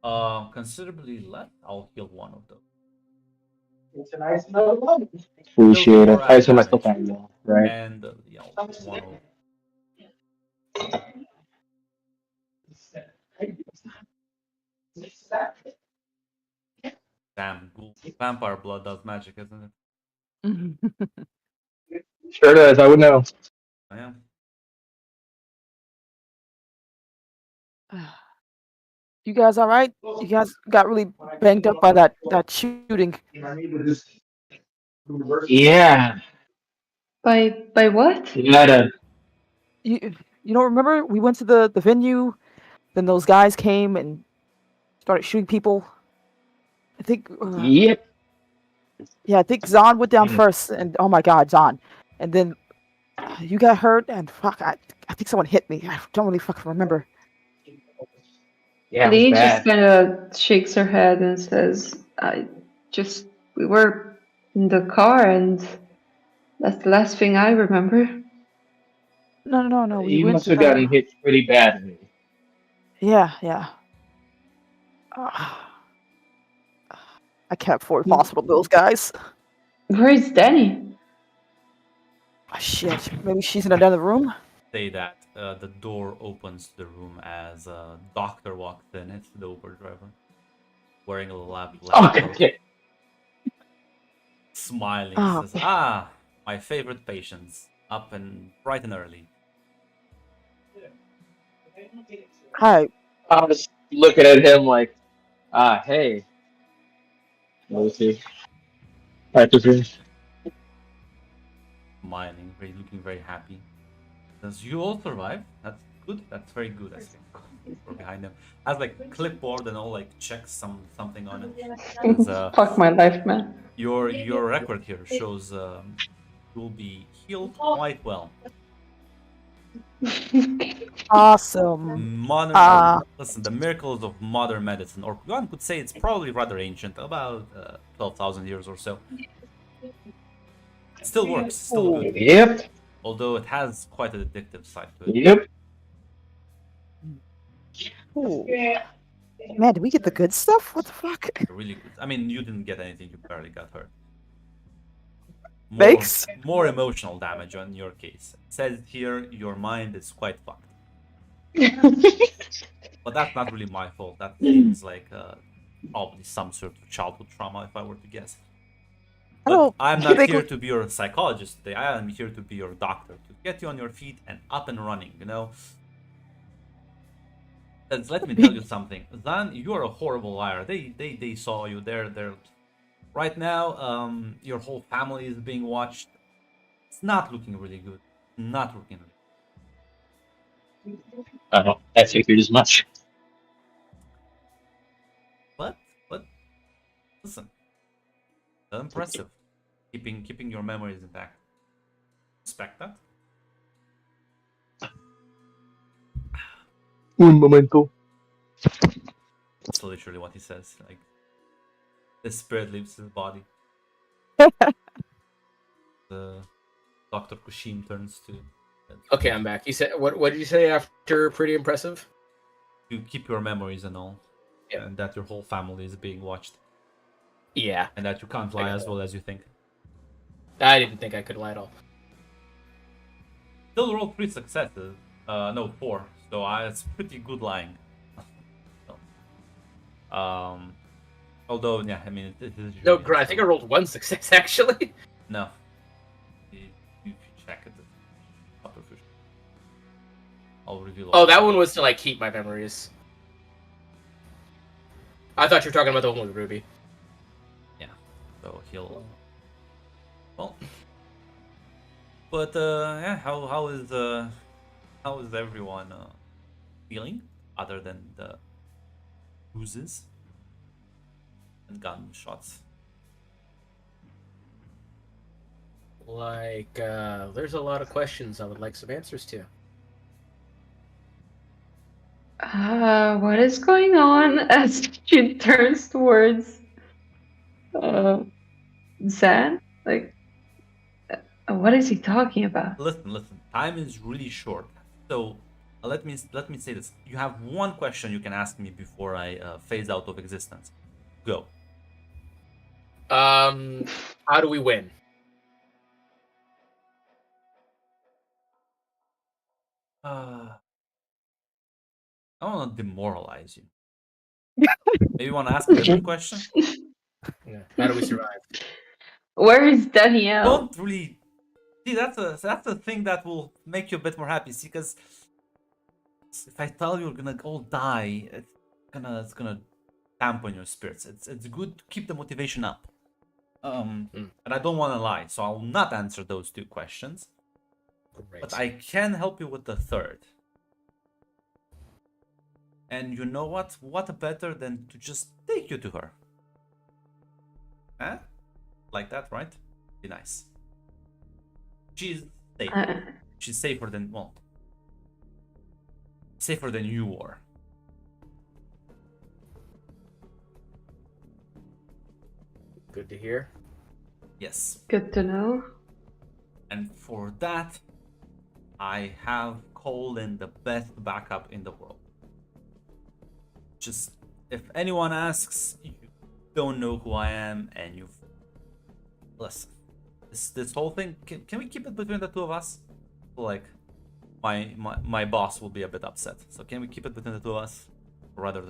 now? Considerably less. I'll heal one of them. It's a nice note. Appreciate it. I assume I still can't roll, right? And one of damn vampire blood does magic, isn't it? Sure does. I would know. I am. You guys all right? You guys got really banged up by that shooting. Yeah. By what? You gotta. You don't remember? We went to the venue, then those guys came and started shooting people. I think. Yep. Yeah, I think Zahn went down Mhm. first, and oh my God, Zahn, and then you got hurt, and fuck, I think someone hit me. I don't really fucking remember. Yeah, it was Lee just bad. kind of shakes her head and says, we were in the car and that's the last thing I remember. No. We You went. must have gotten hit pretty badly. Yeah. I can't afford hospital bills, guys. Where's Danny? Oh, shit, maybe she's in another room. Say that the door opens to the room as a doctor walks in. It's the Uber driver, wearing a lab coat, Okay. smiling. Oh. Says, my favorite patients, up and bright and early. Hi. I was looking at him like, hey. Lucy. Right, this room. Smiling, looking very happy. Says, you all survived. That's good. That's very good. I think. We're behind him. Has like clipboard and all like checks something on it. Says, Fuck my life, man. Your record here shows you'll be healed quite well. Awesome. Listen, the miracles of modern medicine, or one could say it's probably rather ancient, about 12,000 years or so. It still works, still good. Yep. Although it has quite an addictive side to it. Yep. Ooh. Man, did we get the good stuff? What the fuck? Really good. I mean, you didn't get anything. You barely got hurt. Thanks. More emotional damage on your case. It says here your mind is quite fucked. But that's not really my fault. That seems like probably some sort of childhood trauma, if I were to guess. But Oh, I'm not they here go- to be your psychologist today. I am here to be your doctor, to get you on your feet and up and running, you know? And let me tell you something. Zan, you are a horrible liar. They saw you. They're right now, your whole family is being watched. It's not looking really good. Not looking really I figured as much. But listen, impressive. Keeping your memories intact. Respect that. Un momento. That's literally what he says. Like the spirit leaves his body. The Dr. Kushim turns to Okay, I'm back. You said what did you say after pretty impressive? you keep your memories and all. Yeah. And that your whole family is being watched. Yeah. And that you can't lie as well as you think. I didn't think I could lie at all. Still rolled 3 successes. No, 4. So it's pretty good lying. So, although, yeah, I mean, it is No, usually- I think I rolled 1 success actually. No. You check it. I'll reveal. Oh, that one was to like keep my memories. I thought you were talking about the one with Ruby. So he'll. Well. But yeah, how is everyone feeling other than the bruises and gunshots? Like, there's a lot of questions I would like some answers to. What is going on? As she turns towards Zan, like, what is he talking about? Listen. Time is really short, so let me say this. You have one question you can ask me before I phase out of existence. Go. How do we win? I want to demoralize you. Maybe you want to ask a different question? Yeah. How do we survive? Where is Danielle? Don't really see that's the thing that will make you a bit more happy. See, because if I tell you you're gonna all die, it's gonna dampen your spirits. It's good to keep the motivation up. And I don't want to lie, so I will not answer those 2 questions. Great. But I can help you with the third. And you know what? What better than to just take you to her? Huh? Like that, right? Be nice. She's safe. She's safer than, well, safer than you are. Good to hear. Yes. Good to know. And for that, I have called in the best backup in the world. Just, if anyone asks, you don't know who I am, and you've... Listen, this whole thing, can we keep it between the 2 of us? Like, my boss will be a bit upset. So can we keep it between the 2 of us? Or rather,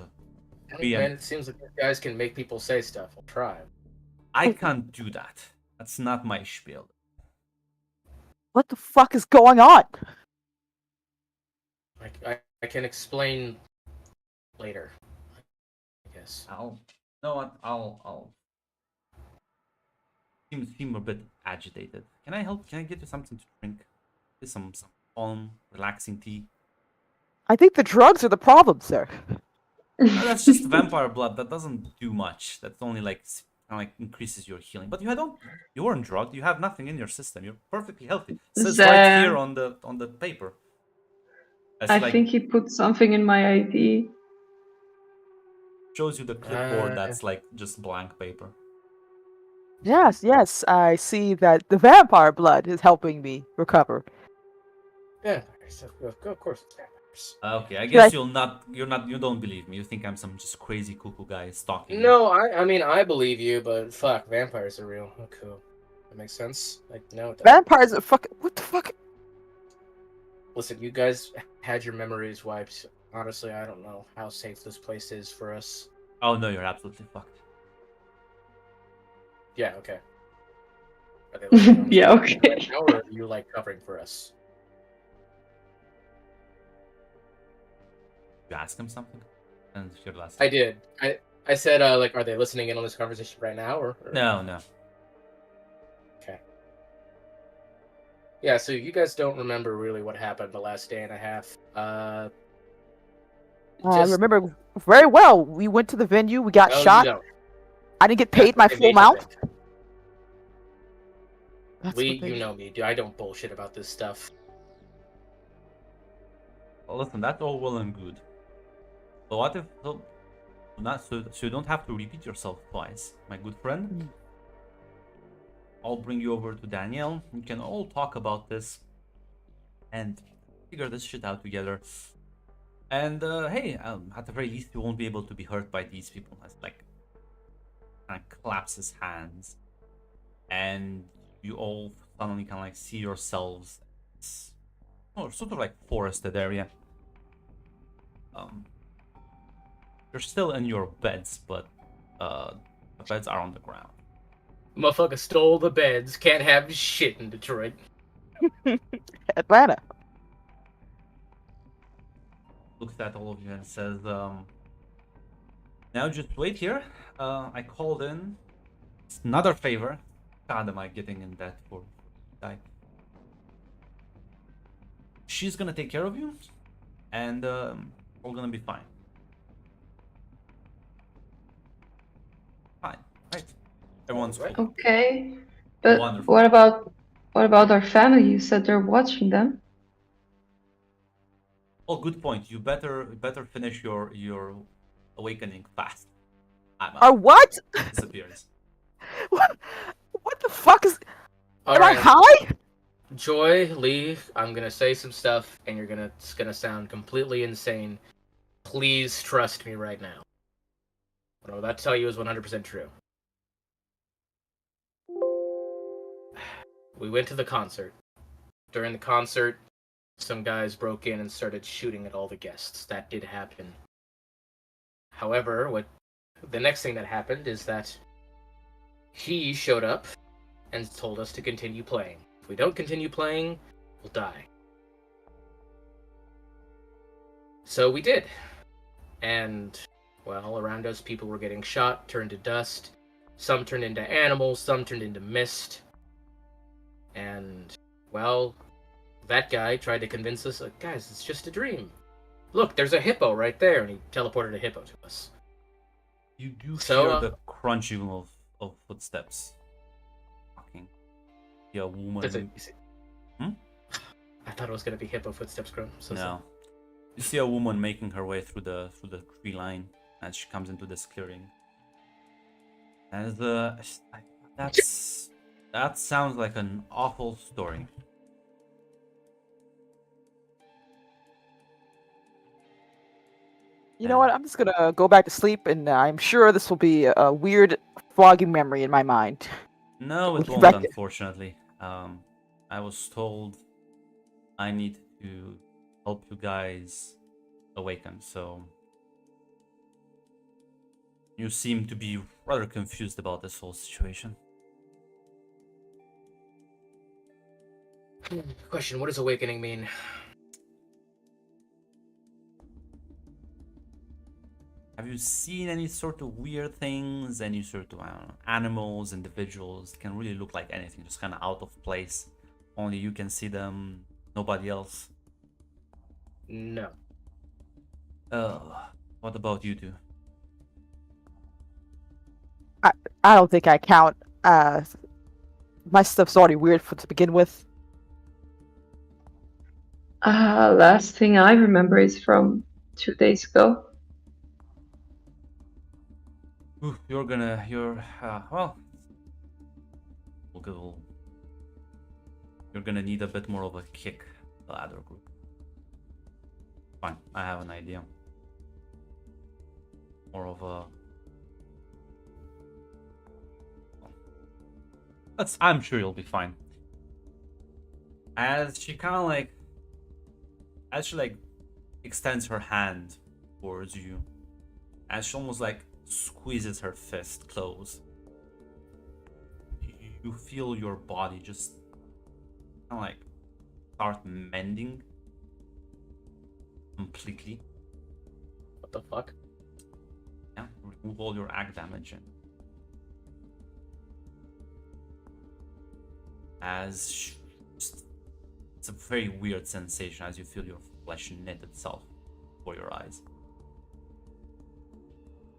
Man, it seems like these guys can make people say stuff. I'll try. I can't do that. That's not my spiel. What the fuck is going on? I can explain later. I guess. I'll seem a bit agitated. Can I help? Can I get you something to drink? Get some calm, relaxing tea. I think the drugs are the problem, sir. That's just vampire blood. That doesn't do much. That's only like increases your healing. But you weren't drugged. You have nothing in your system. You're perfectly healthy. It says right here on the paper. I think he put something in my ID. Shows you the clipboard that's like just blank paper. Yes, I see that the vampire blood is helping me recover. Yeah, of course. Okay, I I- guess you don't believe me. You think I'm some just crazy cuckoo guy stalking you. No, I mean I believe you, but fuck, vampires are real. Oh, cool. That makes sense. Like no, it doesn't. Vampires are fuck. What the fuck? Listen, you guys had your memories wiped. Honestly, I don't know how safe this place is for us. Oh no, you're absolutely fucked. Yeah, okay. Are they letting you on Yeah, this okay. right now, or are you like covering for us? You ask him something, and your last. I did. I said like, are they listening in on this conversation right now, or? No. Okay. Yeah, so you guys don't remember really what happened the last day and a half. I Just remember very well. We went to the venue. We got no, you shot. don't. I didn't get paid my That's what full they amount. think. That's Lee, what they- you know me, dude. I don't bullshit about this stuff. Well, listen, that's all well and good. But what if so you don't have to repeat yourself twice, my good friend? Mm. I'll bring you over to Danielle. We can all talk about this and figure this shit out together. And hey, at the very least, you won't be able to be hurt by these people. As like, kind of claps his hands, and you all suddenly kind of like see yourselves. It's sort of like forested area. You're still in your beds, but the beds are on the ground. Motherfucker stole the beds. Can't have shit in Detroit. Atlanta. Looks at all of you and says, now just wait here. I called in. It's another favor. God, am I getting in debt for guy. She's gonna take care of you, and we're gonna be fine. Fine, right? Everyone's Alright. cool. Okay. But Wonderful. what about our family? You said they're watching them. Oh, good point. You better finish your awakening fast. Or what? Disappears. What the fuck is? All Am I right, high? Joy, Lee. I'm gonna say some stuff, and it's gonna sound completely insane. Please trust me right now. What I'm about to tell you is 100% true. We went to the concert. During the concert, some guys broke in and started shooting at all the guests. That did happen. However, the next thing that happened is that he showed up and told us to continue playing. If we don't continue playing, we'll die. So we did. And, well, around us, people were getting shot, turned to dust. Some turned into animals, some turned into mist. And, well, that guy tried to convince us, like, guys, it's just a dream. Look, there's a hippo right there, and he teleported a hippo to us. You do So, hear the crunching of footsteps. Fucking. Yeah, woman. Does it, Hmm? I thought it was gonna be hippo footsteps, Grum. So No. You see a woman making her way through the tree line as she comes into this clearing. And that sounds like an awful story. You know what? I'm just gonna go back to sleep, and I'm sure this will be a weird, foggy memory in my mind. No, We'll it be won't, back- unfortunately. I was told I need to help you guys awaken, so you seem to be rather confused about this whole situation. Question: what does awakening mean? Have you seen any sort of weird things? Any sort of, I don't know, animals, individuals? Can really look like anything, just kind of out of place. Only you can see them, nobody else. No. What about you two? I don't think I count. My stuff's already weird to begin with. Last thing I remember is from 2 days ago. Ooh, well, you're gonna need a bit more of a kick, the other group. Fine, I have an idea. More of a. I'm sure you'll be fine. As she kind of like, as she like extends her hand towards you, as she almost like squeezes her fist close, you feel your body just kind of like start mending completely. What the fuck? Yeah, remove all your ag damage and it's a very weird sensation as you feel your flesh knit itself before your eyes.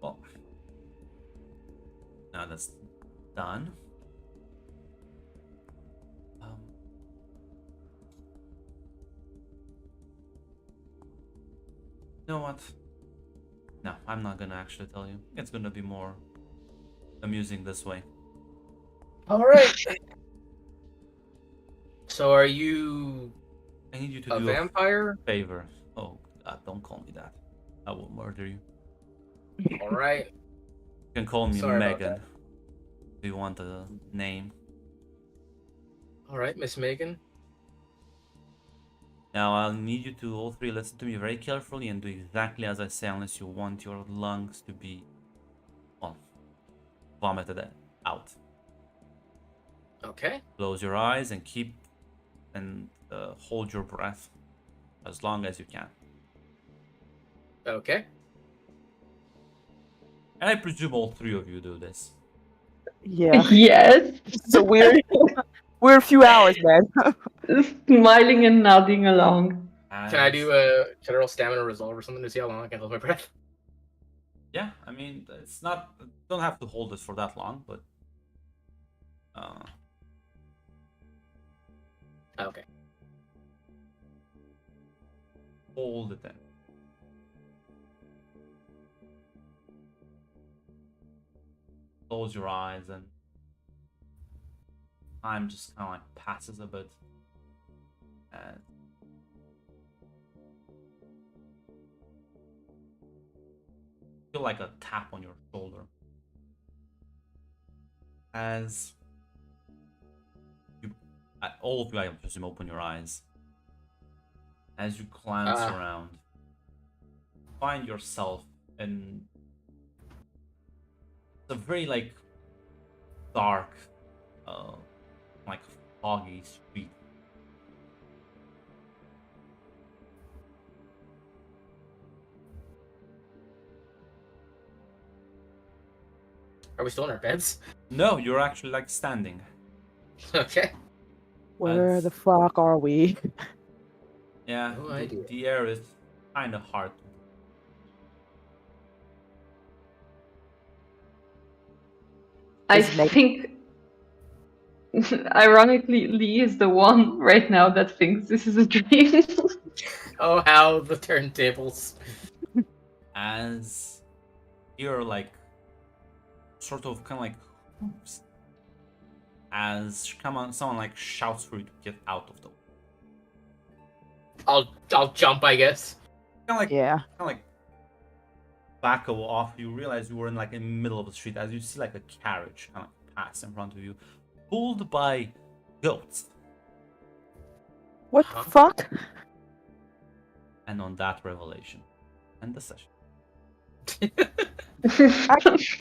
Well, now that's done. You know what? No, I'm not gonna actually tell you. It's gonna be more amusing this way. All right. So are you I need you to a do vampire? a favor. Oh God, don't call me that. I will murder you. All right. You can call me Sorry about Megan. Do you want a name? All right, Miss Megan. Now I'll need you to all three listen to me very carefully and do exactly as I say, unless you want your lungs to be, well, vomited out. Okay. Close your eyes and hold your breath as long as you can. Okay. And I presume all three of you do this. Yeah. Yes. It's a weird, weird few hours, man. Smiling and nodding along. Can I do a general stamina resolve or something to see how long I can hold my breath? Yeah, I mean, it's not. Don't have to hold this for that long, but. Okay. Hold it in. Close your eyes and time just kind of like passes a bit. And feel like a tap on your shoulder as you, all of you, I presume, open your eyes. As you glance around, find yourself in a very like dark, like foggy street. Are we still in our beds? No, you're actually like standing. Okay. Where the fuck are we? Yeah, No idea. the air is kind of hard. I Is Meg- think, ironically, Lee is the one right now that thinks this is a dream. Oh, how the turntables. As you're like sort of kind of like hoops as someone like shouts for you to get out of the I'll jump, I guess. kind of like Yeah. back off. You realize you were in like in the middle of the street as you see like a carriage kind of pass in front of you, pulled by goats. What Huh? the fuck? And on that revelation, end the session.